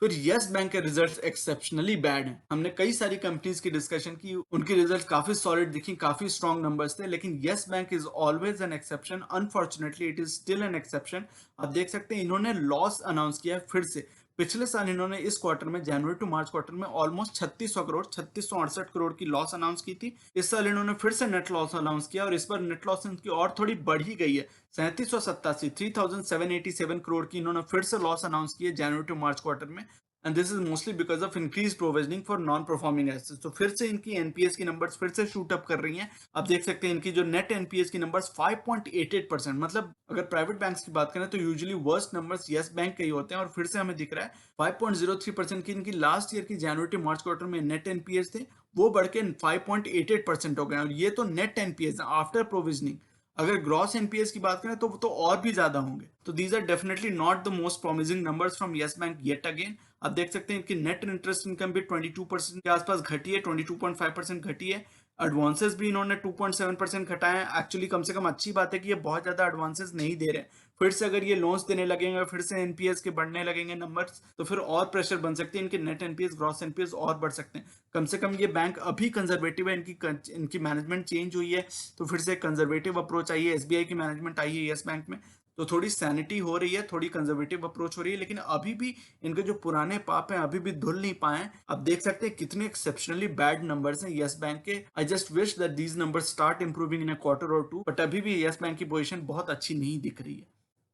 फिर यस बैंक के रिजल्ट्स एक्सेप्शनली बैड हैं। हमने कई सारी कंपनीज की डिस्कशन की, उनकी रिजल्ट्स काफी सॉलिड दिखी, काफी स्ट्रॉन्ग नंबर्स थे, लेकिन yes bank is always an exception. Unfortunately it is still an exception. आप देख सकते हैं इन्होंने लॉस अनाउंस किया है फिर से। पिछले साल इन्होंने इस क्वार्टर में, जनवरी टू मार्च क्वार्टर में ऑलमोस्ट 3668 करोड़ की लॉस अनाउंस की थी। इस साल इन्होंने फिर से नेट लॉस अनाउंस किया और इस बार नेट लॉस इनकी और थोड़ी बढ़ ही गई है। 3787 की इन्होंने फिर से लॉस अनाउंस की है जनवरी टू मार्च क्वार्टर में। And this is mostly because of increase provisioning for non performing assets. तो फिर से इनकी एनपीएस की नंबर्स फिर से शूट अप कर रही हैं। आप देख सकते हैं इनकी जो नेट एनपीएस की नंबर्स 5.88%, मतलब अगर प्राइवेट बैंक्स की बात करें तो usually worst numbers yes bank के ही होते हैं और फिर से हमें दिख रहा है 5.03% की इनकी लास्ट ईयर की जनवरी टू मार्च क्वार्टर में नेट एनपीएस थे, वो बढ़ के 5.88% हो गए और ये तो नेट एनपीएस आफ्टर प्रोविजनिंग। अगर ग्रॉस एनपीएस की बात करें तो और भी ज्यादा होंगे। तो these are definitely not the most promising numbers from Yes Bank yet again. आप देख सकते हैं इनकी नेट इंटरेस्ट इनकम भी 22% के आसपास घटी है, 22.5% घटी है। एडवांसेस भी इन्होंने 2.7% घटाए हैं। एक्चुअली कम से कम अच्छी बात है कि ये बहुत ज्यादा एडवांसेस नहीं दे रहे हैं। फिर से अगर ये लोन्स देने लगेंगे, फिर से एनपीएस के बढ़ने लगेंगे नंबर्स, तो फिर और प्रेशर बन सकती है, इनके नेट एनपीएस, ग्रॉस एनपीएस और बढ़ सकते हैं। कम से कम ये बैंक अभी कंजर्वेटिव है, इनकी मैनेजमेंट चेंज हुई है तो फिर से कंजर्वेटिव अप्रोच आई है। एसबीआई की मैनेजमेंट आई है यस बैंक में, तो थोड़ी सैनिटी हो रही है, थोड़ी कंजर्वेटिव अप्रोच हो रही है। लेकिन अभी भी इनके जो पुराने पाप हैं अभी भी धुल नहीं पाए। आप देख सकते हैं कितने एक्सेप्शनली बैड नंबर्स हैं यस बैंक के। I just wish that these numbers start improving in a quarter और टू, बट अभी भी यस बैंक की पोजीशन बहुत अच्छी नहीं दिख रही है।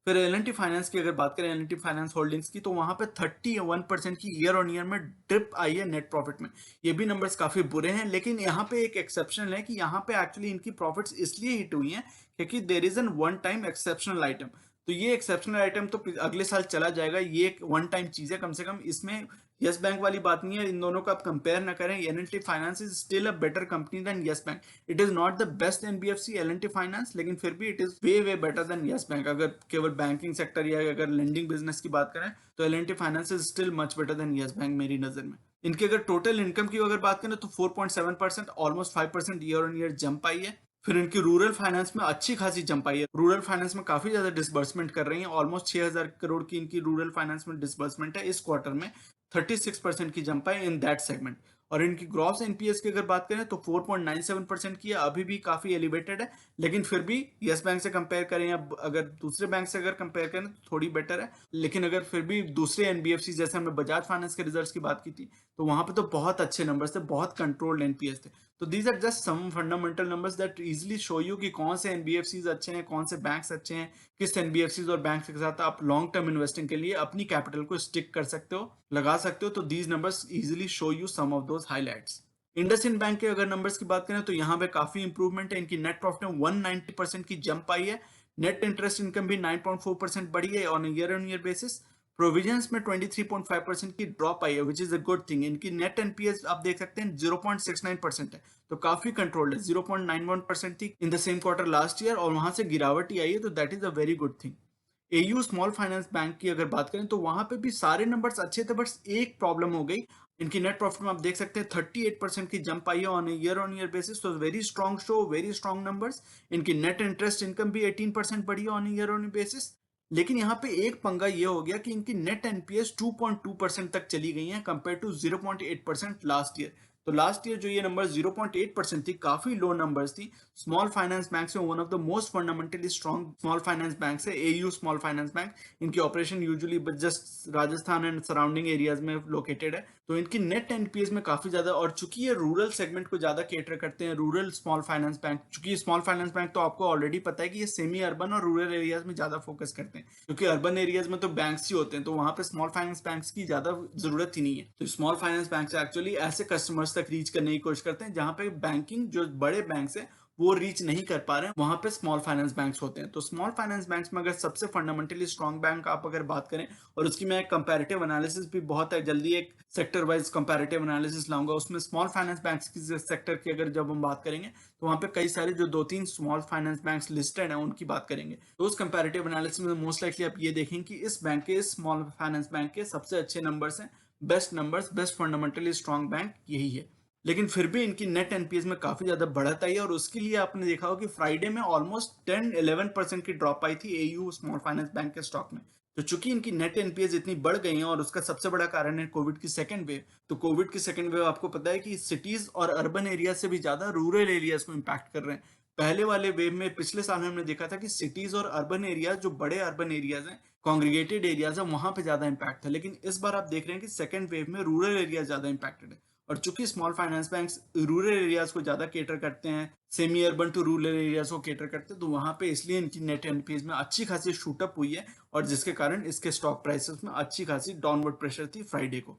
फिर एल फाइनेंस की अगर बात करें, एल फाइनेंस होल्डिंग्स की, तो वहां पे 31% की ईयर ऑन ईयर में डिप आई है नेट प्रॉफिट में। ये भी नंबर्स काफी बुरे हैं, लेकिन यहाँ पे एक एक्सेप्शन है कि यहाँ पे एक्चुअली इनकी प्रॉफिट्स इसलिए हिट हुई हैं क्योंकि there is an one time exceptional item. तो ये एक्सेप्शनल आइटम तो अगले साल चला जाएगा, ये एक वन टाइम चीज है। कम से कम इसमें यस बैंक वाली बात नहीं है, इन दोनों को आप कंपेयर ना करें। L Finance is still a better company than Yes Bank. It is not the best NBFC L Finance, लेकिन फिर भी it is way way better than Yes Bank. अगर केवल बैंकिंग सेक्टर या अगर लेंडिंग बिजनेस की बात करें तो L Finance is still much better than Yes bank मेरी नजर में। इनकी अगर टोटल इनकम की अगर बात करें तो 4.7%, almost 5% year on year jump आई है। फिर इनकी रूरल फाइनेंस में अच्छी खासी जंप आई है। रूरल फाइनेंस में काफी ज्यादा डिसबर्समेंट कर रही है, ऑलमोस्ट 6000 करोड़ की इनकी रूरल फाइनेंस में डिसबर्समेंट है इस क्वार्टर में। 36% की jump I in that segment. और इनकी ग्रॉस एनपीएस की अगर बात करें तो 4.97% की है, अभी भी काफी एलिवेटेड है। लेकिन फिर भी यस बैंक से कंपेयर करें या अगर दूसरे बैंक से अगर कंपेयर करें तो थोड़ी बेटर है। लेकिन अगर फिर भी दूसरे एनबीएफसी, जैसे हमने बजाज फाइनेंस के रिजल्ट्स की बात की थी, तो वहां पे तो बहुत अच्छे नंबर्स थे, बहुत कंट्रोल्ड एनपीएस थे। तो these are just some fundamental numbers that easily show you कि कौन से एनबीएफसीज अच्छे हैं, कौन से बैंक्स अच्छे हैं, किस एनबीएफसीज और बैंक्स के साथ आप लॉन्ग टर्म इन्वेस्टिंग के लिए अपनी कैपिटल को स्टिक कर सकते हो, लगा सकते हो। तो these numbers easily show you some of those highlights. IndusInd Bank के अगर नंबर्स की बात करें तो यहाँ पे काफी इंप्रूवमेंट है। इनकी नेट प्रॉफिट में 190% की जंप आई है। नेट इंटरेस्ट इनकम भी 9.4% बढ़ी है on on year basis. Provisions में 23.5% की ड्रॉप आई है which is a good thing. इनकी नेट एनपीएस आप देख सकते हैं 0.69% है, तो काफी कंट्रोल्ड है। 0.91% थी in the same quarter last year और वहां से गिरावट ही आई है, तो that is a very good thing. AU small finance bank की अगर बात करें तो वहां पे भी सारे नंबर्स अच्छे थे, बस एक प्रॉब्लम हो गई। इनकी नेट प्रॉफिट में आप देख सकते हैं 38% की जंप आई है ऑन ईयर बेसिस, तो very strong show, very strong numbers. इनकी नेट इंटरेस्ट इनकम भी 18% बढ़ी है ऑन ईयर बेसिस। लेकिन यहाँ पे एक पंगा ये हो गया कि इनकी नेट एनपीएस 2.2% तक चली गई है कंपेयर टू 0.8% लास्ट ईयर। तो लास्ट ईयर जो ये नंबर 0.8% थी, काफी लो नंबर्स थी। स्मॉल फाइनेंस बैंक में one of the most fundamentally strong small finance bank है एयू स्मॉल फाइनेंस बैंक। इनकी operation usually just Rajasthan and surrounding areas में लोकेटेड है, तो इनकी नेट एनपीएस में काफी ज्यादा। और चूंकि ये रूरल सेगमेंट को ज्यादा केटर करते हैं, रूरल स्मॉल फाइनेंस बैंक, चूंकि स्मॉल फाइनेंस बैंक तो आपको ऑलरेडी पता है कि ये सेमी अर्बन और रूरल एरियाज में ज्यादा फोकस करते हैं, क्योंकि अर्बन एरियाज में तो बैंक्स ही होते हैं, तो वहां पे स्मॉल फाइनेंस बैंक्स की ज्यादा जरूरत ही नहीं है। तो स्मॉल फाइनेंस बैंक एक्चुअली ऐसे कस्टमर्स तक रीच करने की कोशिश करते हैं जहां पे बैंकिंग जो बड़े बैंक है वो रीच नहीं कर पा रहे हैं, वहां पे स्मॉल फाइनेंस बैंक्स होते हैं। तो स्मॉल फाइनेंस बैंक्स में अगर सबसे फंडामेंटली स्ट्रॉन्ग बैंक आप अगर बात करें, और उसकी मैं कंपैरेटिव एनालिसिस भी बहुत है जल्दी एक सेक्टर वाइज कंपैरेटिव एनालिसिस लाऊंगा, उसमें स्मॉल फाइनेंस बैंक्स की सेक्टर की अगर जब हम बात करेंगे तो वहां पे कई सारे जो 2-3 स्मॉल फाइनेंस बैंक्स लिस्टेड हैं उनकी बात करेंगे। तो उस कंपैरेटिव एनालिसिस में मोस्ट लाइकली आप ये देखेंगे कि इस बैंक के, स्मॉल फाइनेंस बैंक के सबसे अच्छे नंबर्स हैं, best numbers, best fundamentally strong bank यही है। लेकिन फिर भी इनकी नेट एनपीएस में काफी ज्यादा बढ़त आई है, और उसके लिए आपने देखा हो कि फ्राइडे में ऑलमोस्ट 10-11% की ड्रॉप आई थी एयू स्मॉल फाइनेंस बैंक के स्टॉक में। तो चूंकि इनकी नेट एनपीएस इतनी बढ़ गई है, और उसका सबसे बड़ा कारण है कोविड की सेकंड वेव। तो कोविड की सेकंड वेव आपको पता है कि सिटीज और अर्बन एरिया से भी ज्यादा रूरल एरियाज को इंपैक्ट कर रहे हैं। पहले वाले वेव में पिछले साल में हमने देखा था कि सिटीज और अर्बन एरियाज, जो बड़े अर्बन एरियाज हैं, कॉन्ग्रीगेटेड एरियाज है, वहां पे ज्यादा इंपैक्ट था। लेकिन इस बार आप देख रहे हैं कि सेकंड वेव में रूरल एरिया ज्यादा इंपैक्टेड है। और चूंकि small finance banks rural areas को ज्यादा केटर करते हैं, semi urban to rural areas को केटर करते हैं, तो वहां पे इसलिए इनकी नेट एनपीएस में अच्छी खासी शूटअप हुई है, और जिसके कारण इसके स्टॉक प्राइसेस में अच्छी खासी डाउनवर्ड प्रेशर थी फ्राइडे को।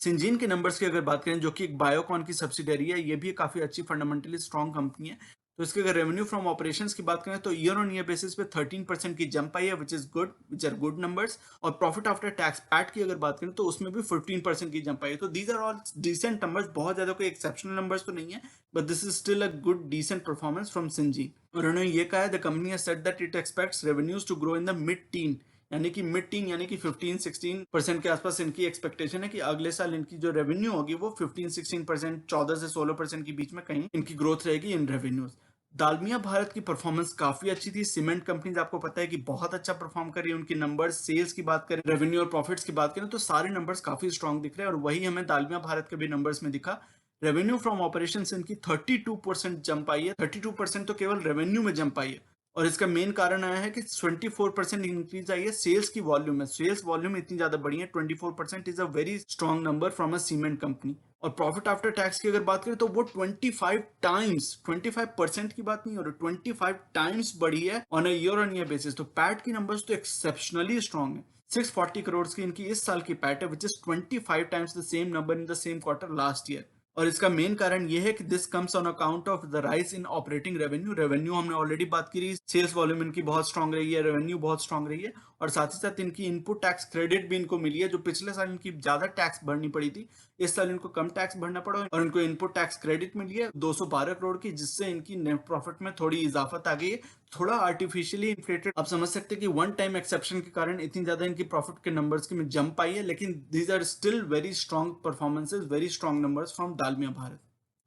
सिंजीन के नंबर्स की अगर बात करें, जो कि एक बायोकॉन की सब्सिडरी है, ये भी काफी अच्छी फंडामेंटली स्ट्रॉन्ग कंपनी है। तो इसके अगर रेवेन्यू फ्रॉम ऑपरेशंस की बात करें तो ईयर ऑन ईयर बेसिस पे 13% की जंप आई है, which is good, which are good numbers. और प्रॉफिट आफ्टर टैक्स पैट की अगर बात करें तो उसमें भी 15% की जंप आई है। तो these are all decent numbers, बहुत ज्यादा कोई एक्सेप्शनल नंबर्स तो नहीं है, but this is still a good decent performance from Syngene. और उन्होंने ये कहा है, the company has said that it expects revenues to grow in the mid teen, यानी कि मिड टीन यानी कि 15-16% के आसपास इनकी एक्सपेक्टेशन है कि अगले साल इनकी जो रेवेन्यू होगी वो 15-16%, 14 से 16% के बीच में कहीं इनकी ग्रोथ रहेगी इन रेवेन्यूज। दालमिया भारत की परफॉर्मेंस काफी अच्छी थी। सीमेंट कंपनीज आपको पता है कि बहुत अच्छा परफॉर्म कर रही है। उनकी नंबर्स, सेल्स की बात करें, रेवेन्यू और प्रॉफिट्स की बात करें, तो सारे नंबर्स काफी स्ट्रॉन्ग दिख रहे हैं, और वही हमें दालमिया भारत के भी नंबर्स में दिखा। रेवेन्यू फ्रॉम ऑपरेशन इनकी 32% जंप आई है। 32% तो केवल रेवेन्यू में जंप आई है, और इसका मेन कारण आया है कि 24% इंक्रीज आई है सेल्स की वॉल्यूम में। सेल्स वॉल्यूम इतनी ज्यादा बढ़ी है, 24% is a very strong number from a cement company. और प्रॉफिट आफ्टर टैक्स की अगर बात करें तो वो 25 टाइम्स, 25% की बात नहीं हो रही, 25 टाइम्स बढ़ी है ऑन ऑन ईयर बेसिस। तो पैट की नंबर्स तो एक्सेप्शनली स्ट्रॉन्ग है। 640 करोड़ की इनकी इस साल की पैट है, which is 25 times the same number in the same quarter last year. और इसका मेन कारण यह है कि this comes on account of the rise in operating revenue. Revenue हमने ऑलरेडी बात की, सेल्स वॉल्यूम इनकी बहुत स्ट्रांग रही है, रेवेन्यू बहुत स्ट्रांग रही है, और साथ ही साथ इनकी इनपुट टैक्स क्रेडिट भी इनको मिली है। जो पिछले साल इनकी ज्यादा टैक्स भरनी पड़ी थी, इस साल इनको कम टैक्स भरना पड़ा, और इनको इनपुट टैक्स क्रेडिट मिली है 212 करोड़ की, जिससे इनकी नेट प्रॉफिट में थोड़ी इजाफत आ गई है। थोड़ा आर्टिफिशियली इन्फ्लेटेड, आप समझ सकते हैं कि वन टाइम एक्सेप्शन के कारण इतनी ज्यादा इनकी प्रॉफिट के नंबर्स की में जंप आई है, लेकिन these are still very strong performances, very strong numbers from Dalmia Bharat.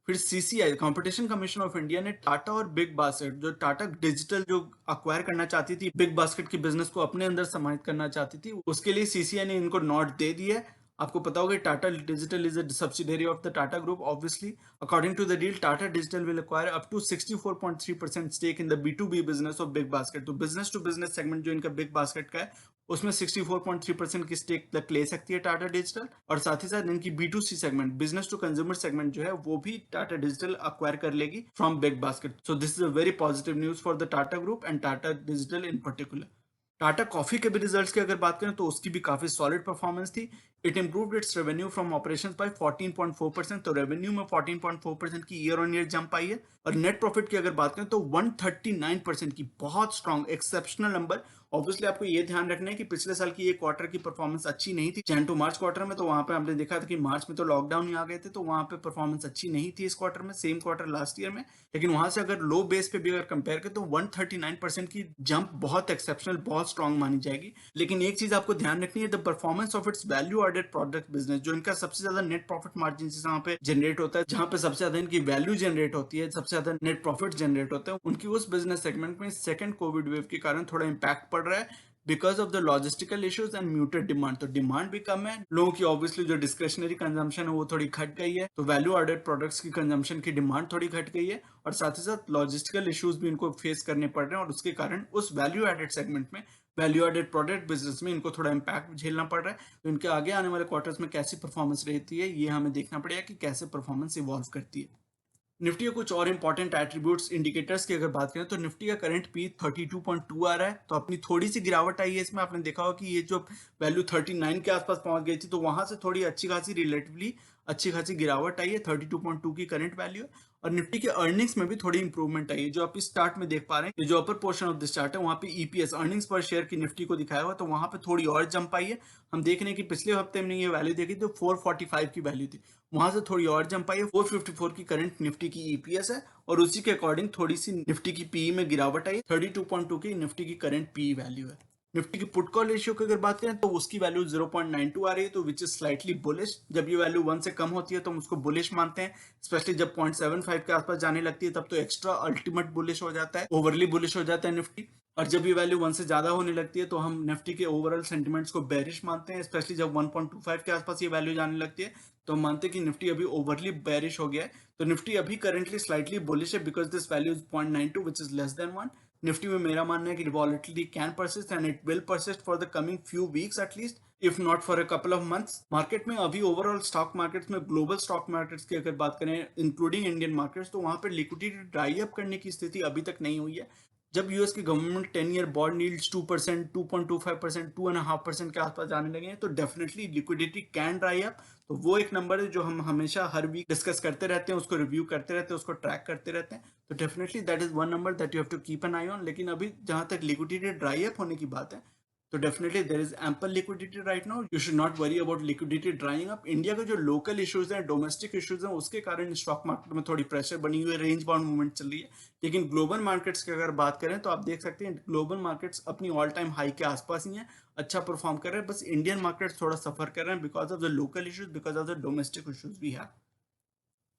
फिर CCI, competition commission of India ने टाटा और बिग बास्केट, जो टाटा डिजिटल जो अक्वायर करना चाहती थी, बिग बास्केट की बिजनेस को अपने अंदर समाहित करना चाहती थी, उसके लिए सीसीआई ने इनको नोट दे दिया है। आपको पता होगा Tata Digital is a subsidiary of the Tata group obviously. According to the deal, Tata Digital will acquire up to 64.3% stake in the B2B business of Big Basket. तो बिजनेस टू बिजनेस सेगमेंट जो इनका बिग बास्केट का है, उसमें 64.3% की स्टेक तक ले सकती है टाटा डिजिटल। और साथ ही साथ इनकी B2C segment, business to consumer segment जो है, वो भी टाटा डिजिटल अक्वायर कर लेगी from Big Basket. So this is a very positive news for the Tata group and Tata Digital in particular. Tata Coffee के भी रिजल्ट्स की अगर बात करें तो उसकी भी काफी सॉलिड परफॉर्मेंस थी। It improved its revenue from operations by 14.4%। तो रेवेन्यू में 14.4% की ईयर ऑन ईयर जंप आई है। और नेट प्रॉफिट की अगर बात करें तो 139% की बहुत स्ट्रॉन्ग एक्सेप्शनल नंबर। ऑब्वियसली आपको ये ध्यान रखना है कि पिछले साल की ये क्वार्टर की परफॉर्मेंस अच्छी नहीं थी, जैन टू मार्च क्वार्टर में। तो वहां पे हमने देखा था कि मार्च में तो लॉकडाउन ही आ गए थे, तो वहां पे परफॉर्मेंस अच्छी नहीं थी इस क्वार्टर में, सेम क्वार्टर लास्ट ईयर में। लेकिन वहां से अगर लो बेस पे भी अगर कंपेयर करें तो 139% की जंप बहुत एक्सेप्शनल, बहुत स्ट्रॉन्ग मानी जाएगी। लेकिन एक चीज आपको ध्यान रखनी है, the performance of its value added product business, जो इनका सबसे ज्यादा नेट प्रॉफिट मार्जिन जहां पे जनरेट होता है, जहां पे सबसे ज्यादा इनकी वैल्यू जनरेट होती है, सबसे ज्यादा नेट प्रॉफिट जनरेट होता है, उनकी उस बिजनेस सेगमेंट में सेकंड कोविड वेव के कारण थोड़ा इंपैक्ट पड़ रहा है because of the logistical issues and muted demand. तो डिमांड भी कम है, लोगों की ऑब्वियसली जो डिस्क्रिशनरी कंजम्पशन है वो थोड़ी घट गई है, तो वैल्यू एडेड प्रोडक्ट्स की कंजम्पशन की डिमांड थोड़ी घट गई है, और साथ ही साथ लॉजिस्टिकल इश्यूज भी इनको फेस करने पड़ रहे हैं, और उसके कारण उस वैल्यू एडेड सेगमेंट में, वैल्यू एडेड प्रोडक्ट बिजनेस में इनको थोड़ा इंपैक्ट झेलना पड़ रहा है। तो इनके आगे आने वाले क्वार्टर्स में कैसी परफॉर्मेंस रहती है, ये हमें देखना पड़ेगा कि कैसे परफॉर्मेंस इवॉल्व करती है। निफ्टी के कुछ और इंपॉर्टेंट एट्रीब्यूट्स इंडिकेटर्स की अगर बात करें तो निफ्टी का करंट पी 32.2 आ रहा है, तो अपनी थोड़ी सी गिरावट आई है इसमें। आपने देखा होगा कि ये जो वैल्यू 39 के आसपास पहुंच गई थी, तो वहां से थोड़ी अच्छी खासी रिलेटिवली अच्छी खासी गिरावट आई है, 32.2 की करंट वैल्यू। और निफ्टी के अर्निंग्स में भी थोड़ी इंप्रूवमेंट आई है, जो आप इस चार्ट में देख पा रहे हैं, जो upper portion of this chart है, वहां पे ईपीएस अर्निंग्स पर शेयर की निफ्टी को दिखाया हुआ, तो वहां पे थोड़ी और जंप आई है। हम देख रहे हैं कि पिछले हफ्ते में ये वैल्यू देखी तो 445 की वैल्यू थी, वहां से थोड़ी और जंप आई है। 454 की करंट निफ्टी की ईपीएस है, और उसी के अकॉर्डिंग थोड़ी सी निफ्टी की पीई में गिरावट आई, 32.2 की निफ्टी की करंट पीई वैल्यू है। निफ्टी की पुट कॉल रेशियो की अगर बात करें तो उसकी वैल्यू 0.92 आ रही है, तो विच इज स्लाइटली बुलिश। जब ये वैल्यू 1 से कम होती है तो हम उसको बुलिश मानते हैं, स्पेशली जब 0.75 के आसपास जाने लगती है तब तो एक्स्ट्रा अल्टीमेट बुलिश हो जाता है, ओवरली बुलिश हो जाता है निफ्टी। और जब ये वैल्यू 1 से ज्यादा होने लगती है तो हम निफ्टी के ओवरऑल सेंटिमेंट्स को बेरिश मानते हैं, स्पेशली जब 1.25 के आसपास ये वैल्यू जाने लगती है तो हम मानते हैं कि निफ्टी अभी ओवरली बेरिश हो गया है। तो निफ्टी अभी करंटली स्लाइटली बुलिश है because this value is 0.92 which is less than 1। Nifty में मेरा मानना है कि volatility can persist and it will persist for the coming few weeks at least, if not for a couple of months. Market में अभी ओवरऑल स्टॉक मार्केट्स में, ग्लोबल स्टॉक मार्केट्स की अगर बात करें इंक्लूडिंग इंडियन मार्केट्स, तो वहां पर लिक्विडिटी ड्राई अप करने की स्थिति अभी तक नहीं हुई है। जब यूएस की गवर्नमेंट 10 ईयर बॉन्ड यील्ड्स 2%, 2.25%, 2.5% के आसपास जाने लगे हैं, तो definitely liquidity can dry up. तो वो एक नंबर है जो हम हमेशा हर वीक डिस्कस करते रहते हैं, उसको रिव्यू करते रहते हैं, उसको ट्रैक करते रहते हैं। तो definitely that is one number that you have to keep an eye on. लेकिन अभी जहां तक लिक्विडिटी ड्राई अप होने की बात है, तो definitely there is ample liquidity right now, you should not worry about liquidity drying up. India के जो लोकल इश्यूज हैं, डोमेस्टिक इश्यूज हैं, उसके कारण स्टॉक मार्केट में थोड़ी प्रेशर बनी हुई है, रेंज बाउंड मूवमेंट चल रही है। लेकिन ग्लोबल मार्केट्स की अगर बात करें तो आप देख सकते हैं ग्लोबल मार्केट्स अपनी ऑल टाइम हाई के आसपास ही हैं, अच्छा परफॉर्म कर रहे हैं। बस इंडियन मार्केट्स थोड़ा सफर कर रहे हैं because of the local issues, because of the domestic issues भी है।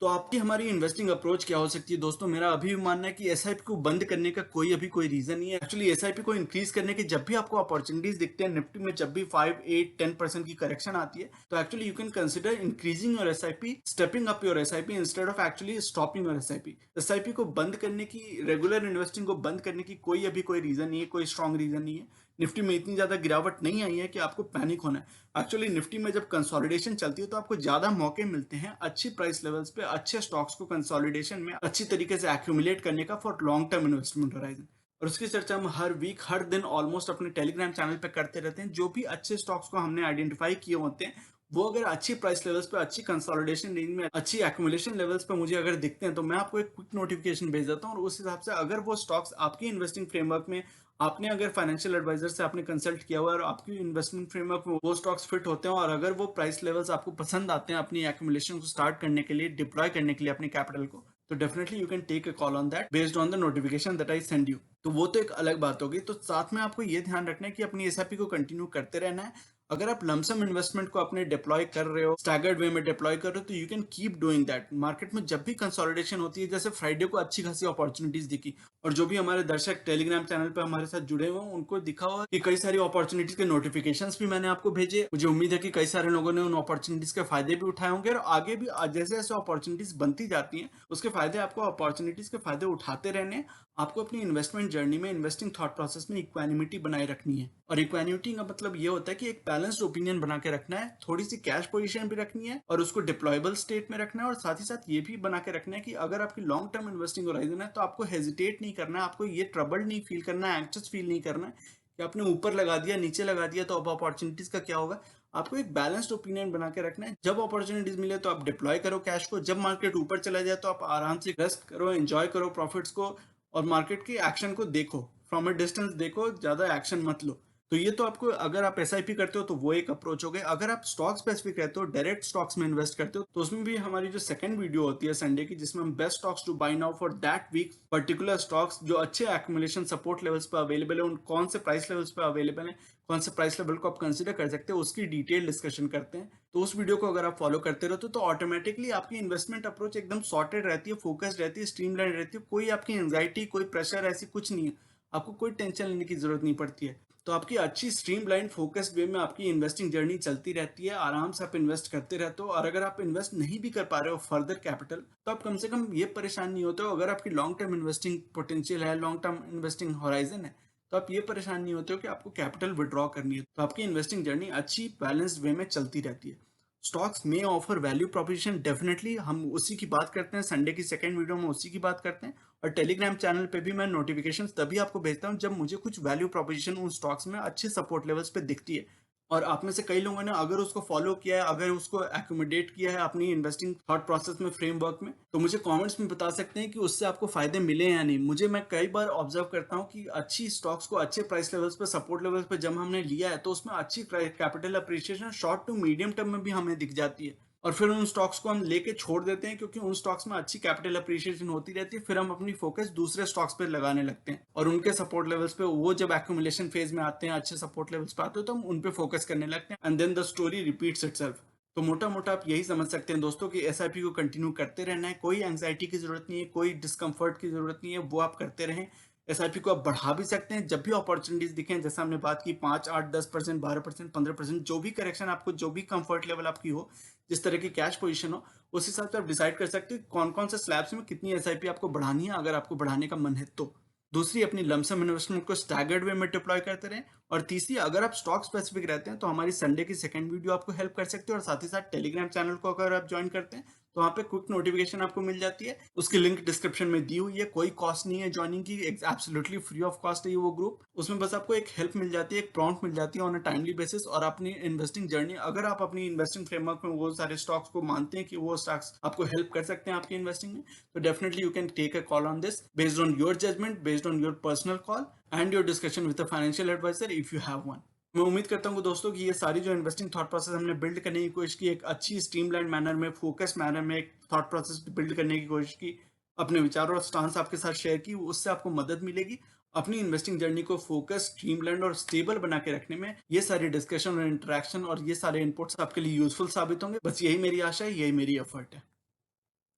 तो आपकी हमारी इन्वेस्टिंग अप्रोच क्या हो सकती है दोस्तों? मेरा अभी भी मानना है कि एसआईपी को बंद करने का कोई रीजन नहीं है। एक्चुअली एसआईपी को इंक्रीज करने के जब भी आपको अपॉर्चुनिटीज दिखते हैं, निफ्टी में जब भी 5, 8, 10% की करेक्शन आती है, तो actually you can consider increasing your SIP, stepping up your SIP instead of actually stopping your SIP. SIP को बंद करने की, रेगुलर इन्वेस्टिंग को बंद करने की कोई रीजन नहीं है, कोई स्ट्रॉन्ग रीजन नहीं है। निफ्टी में इतनी ज्यादा गिरावट नहीं आई है कि आपको पैनिक होना है। एक्चुअली निफ्टी में जब कंसोलिडेशन चलती है तो आपको ज्यादा मौके मिलते हैं अच्छी प्राइस लेवल्स पे अच्छे स्टॉक्स को कंसोलिडेशन में अच्छी तरीके से एक्यूमुलेट करने का for long term investment horizon. और उसकी चर्चा हम हर वीक, हर दिन ऑलमोस्ट अपने टेलीग्राम चैनल पे करते रहते हैं। जो भी अच्छे स्टॉक्स को हमने आइडेंटिफाई किए होते हैं, वो अगर अच्छी प्राइस लेवल्स पे, अच्छी कंसोलिडेशन रेंज में, अच्छी एक्यूमुलेशन लेवल्स पे मुझे अगर दिखते हैं, तो मैं आपको एक क्विक नोटिफिकेशन भेज देता हूँ। और उस हिसाब से अगर वो स्टॉक्स आपकी इन्वेस्टिंग फ्रेमवर्क में, आपने अगर फाइनेंशियल एडवाइजर से आपने कंसल्ट किया हुआ है और आपकी इन्वेस्टमेंट फ्रेमवर्क में वो स्टॉक्स फिट होते हैं, और अगर वो प्राइस लेवल्स आपको पसंद आते हैं अपनी एक्यूमुलेशन को स्टार्ट करने के लिए, डिप्लॉय करने के लिए अपनी कैपिटल को, तो definitely you can take a call on that based on the notification that I send you. तो वो तो एक अलग बात होगी। तो साथ में आपको ये ध्यान रखना है कि अपनी एसआईपी को कंटिन्यू करते रहना है। अगर आप लमसम इन्वेस्टमेंट को अपने डिप्लॉय कर रहे हो, स्टैगर्ड वे में डिप्लॉय कर रहे हो, तो you can keep doing that. Market में जब भी कंसोलिडेशन होती है, जैसे फ्राइडे को अच्छी खासी अपॉर्चुनिटीज दिखी, और जो भी हमारे दर्शक टेलीग्राम चैनल पे हमारे साथ जुड़े हुए हैं उनको दिखा हुआ कि कई सारी अपॉर्चुनिटीज के नोटिफिकेशंस भी मैंने आपको भेजे। मुझे उम्मीद है कि कई सारे लोगों ने उन अपॉर्चुनिटीज के फायदे भी उठाए होंगे, और आगे भी जैसे जैसे अपॉर्चुनिटीज बनती जाती हैं उसके फायदे, आपको अपॉर्चुनिटीज के फायदे उठाते रहने। आपको अपनी इन्वेस्टमेंट जर्नी में, इन्वेस्टिंग थॉट प्रोसेस में इक्वानिमिटी बनाए रखनी है। और इक्वानिमिटी का मतलब ये होता है कि एक बैलेंस्ड ओपिनियन बना के रखना है, थोड़ी सी कैश पोजीशन भी रखनी है, और उसको डिप्लॉयबल स्टेट में रखना है। और साथ ही साथ ये भी बना के रखना है कि अगर आपकी लॉन्ग टर्म इन्वेस्टिंग होराइजन है तो आपको हेजिटेट नहीं करना है, आपको ये ट्रबल नहीं फील करना है, एंग्शियस फील नहीं करना है कि आपने ऊपर लगा दिया, नीचे लगा दिया तो अब अपॉर्चुनिटीज का क्या होगा। आपको एक बैलेंस्ड ओपिनियन बना के रखना है। जब अपॉर्चुनिटीज मिले तो आप डिप्लॉय करो कैश को, जब मार्केट ऊपर चला जाए तो आप आराम से रेस्ट करो, एंजॉय करो प्रॉफिट्स को और मार्केट के एक्शन को देखो, फ्रॉम अ डिस्टेंस देखो, ज्यादा एक्शन मत लो। तो ये तो आपको, अगर आप एसआईपी करते हो तो वो एक अप्रोच हो गया। अगर आप स्टॉक स्पेसिफिक रहते हो, डायरेक्ट स्टॉक्स में इन्वेस्ट करते हो, तो उसमें भी हमारी जो सेकंड वीडियो होती है संडे की, जिसमें हम best stocks to buy now for that week, particular stocks जो अच्छे एक्यूमुलेशन सपोर्ट लेवल्स पर अवेलेबल है, उन कौन से प्राइस लेवल्स पर अवेलेबल है, कौन से प्राइस लेवल को आप कंसीडर कर सकते हो, उसकी डिटेल डिस्कशन करते हैं। तो उस वीडियो को अगर आप फॉलो करते रहते हो तो ऑटोमेटिकली आपकी इन्वेस्टमेंट अप्रोच एकदम सॉर्टेड रहती है, फोकस्ड रहती है, स्ट्रीमलाइन रहती है। कोई आपकी एंजाइटी, कोई प्रेशर ऐसी कुछ नहीं है, आपको कोई टेंशन लेने की जरूरत नहीं पड़ती है। तो आपकी अच्छी स्ट्रीमलाइन फोकस्ड वे में आपकी इन्वेस्टिंग जर्नी चलती रहती है, आराम से आप इन्वेस्ट करते रहते हो। और अगर आप इन्वेस्ट नहीं भी कर पा रहे हो फर्दर कैपिटल, तो आप कम से कम ये परेशान नहीं होते हो। अगर आपकी लॉन्ग टर्म इन्वेस्टिंग पोटेंशियल है, लॉन्ग टर्म इन्वेस्टिंग होराइजन है, तो आप ये परेशान नहीं होते हो कि आपको कैपिटल विड्रॉ करनी है। तो आपकी इन्वेस्टिंग जर्नी अच्छी बैलेंस्ड वे में चलती रहती है। स्टॉक्स में ऑफर वैल्यू प्रोपोजिशन, डेफिनेटली हम उसी की बात करते हैं, संडे की सेकंड वीडियो में उसी की बात करते हैं। और टेलीग्राम चैनल पे भी मैं नोटिफिकेशन तभी आपको भेजता हूँ जब मुझे कुछ वैल्यू प्रोपोजिशन उन स्टॉक्स में अच्छे सपोर्ट लेवल्स पे दिखती है। और आप में से कई लोगों ने अगर उसको फॉलो किया है, अगर उसको एकोमोडेट किया है अपनी इन्वेस्टिंग थॉट प्रोसेस में, फ्रेमवर्क में, तो मुझे कमेंट्स में बता सकते हैं कि उससे आपको फायदे मिले या नहीं। मैं कई बार ऑब्जर्व करता हूँ कि अच्छी स्टॉक्स को अच्छे प्राइस लेवल्स पे, सपोर्ट लेवल्स पे जब हमने लिया है, तो उसमें अच्छी capital appreciation short to medium term में भी हमें दिख जाती है। और फिर उन स्टॉक्स को हम लेके छोड़ देते हैं क्योंकि उन स्टॉक्स में अच्छी कैपिटल अप्रिसिएशन होती रहती है। फिर हम अपनी फोकस दूसरे स्टॉक्स पे लगाने लगते हैं और उनके सपोर्ट लेवल्स पे, वो जब एक्यूमुलेशन फेज में आते हैं, अच्छे सपोर्ट लेवल्स पे आते हैं, तो हम उन पे फोकस करने लगते हैं and then the story repeats itself. तो मोटा मोटा आप यही समझ सकते हैं दोस्तों कि एसआईपी को कंटिन्यू करते रहना है। कोई एंग्जाइटी की जरूरत नहीं है, कोई डिस्कंफर्ट की जरूरत नहीं है, वो आप करते रहें। एसआईपी को आप बढ़ा भी सकते हैं जब भी अपॉर्चुनिटीज दिखें, जैसा हमने बात की 5, 8, 10%, 12%, 15%, जो भी करेक्शन आपको, जो भी कंफर्ट लेवल आपकी हो, जिस तरह की कैश पोजीशन हो, उस हिसाब से आप डिसाइड कर सकते हैं कौन कौन से स्लैब्स में कितनी एसआईपी आपको बढ़ानी है, अगर आपको बढ़ाने का मन है तो। दूसरी, अपनी लमसम इन्वेस्टमेंट को स्टैगर्ड वे में डिप्लॉय करते रहें। और तीसरी, अगर आप स्टॉक स्पेसिफिक रहते हैं तो हमारी संडे की सेकंड वीडियो आपको हेल्प कर सकती है। और साथ ही साथ टेलीग्राम चैनल को अगर आप ज्वाइन करते हैं तो वहाँ पे क्विक नोटिफिकेशन आपको मिल जाती है, उसकी लिंक डिस्क्रिप्शन में दी हुई है। कोई कॉस्ट नहीं है ज्वाइनिंग की, एब्सोल्युटली फ्री ऑफ कॉस्ट है ये वो ग्रुप। उसमें बस आपको एक हेल्प मिल जाती है, एक प्रॉम्प्ट मिल जाती है ऑन अ टाइमली बेसिस। और अपनी इन्वेस्टिंग जर्नी, अगर आप अपनी इन्वेस्टिंग फ्रेमवर्क में वो सारे स्टॉक्स को मानते हैं कि वो स्टॉक्स आपको हेल्प कर सकते हैं आपकी इन्वेस्टिंग में, तो definitely you can take a call on this based on your judgement, based on your personal call and your discussion with a financial advisor if you have one. मैं उम्मीद करता हूँ दोस्तों कि ये सारी जो इन्वेस्टिंग थॉट प्रोसेस हमने बिल्ड करने की कोशिश की, एक अच्छी स्ट्रीमलाइन मैनर में, फोकस मैनर में एक थॉट प्रोसेस बिल्ड करने की कोशिश की, अपने विचारों और स्टांस आपके साथ शेयर की, उससे आपको मदद मिलेगी अपनी इन्वेस्टिंग जर्नी को फोकस, स्ट्रीमलाइन और स्टेबल बना के रखने में। ये सारे डिस्कशन और इंटरेक्शन और ये सारे इनपुट्स आपके लिए यूजफुल साबित होंगे। बस यही मेरी आशा है, यही मेरी एफर्ट है।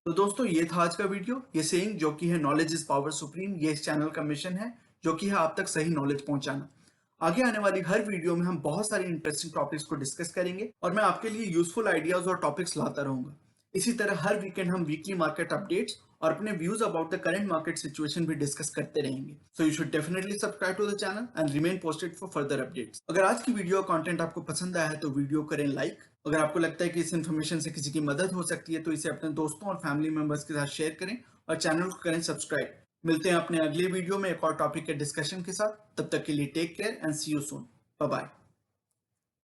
तो दोस्तों, ये था आज का वीडियो। ये सेइंग जो कि है नॉलेज इज पावर सुप्रीम, ये इस चैनल का मिशन है, जो कि है आप तक सही नॉलेज पहुंचाना। आगे आने वाली हर वीडियो में हम बहुत सारी इंटरेस्टिंग टॉपिक्स को डिस्कस करेंगे और मैं आपके लिए यूजफुल आइडियाज और टॉपिक्स लाता रहूंगा। इसी तरह हर वीकेंड हम वीकली मार्केट अपडेट्स और अपने views about the current market situation भी डिस्कस करते रहेंगे। So you should definitely subscribe to the channel and remain posted for further updates. अगर आज की वीडियो कंटेंट आपको पसंद आया है तो वीडियो करें लाइक। अगर आपको लगता है कि इस इन्फॉर्मेशन से किसी की मदद हो सकती है तो इसे अपने दोस्तों और फैमिली मेंबर्स के साथ शेयर करें और चैनल को करें सब्सक्राइब। मिलते हैं अपने अगले वीडियो में एक और टॉपिक के डिस्कशन के साथ। तब तक के लिए take care and see you soon. Bye bye.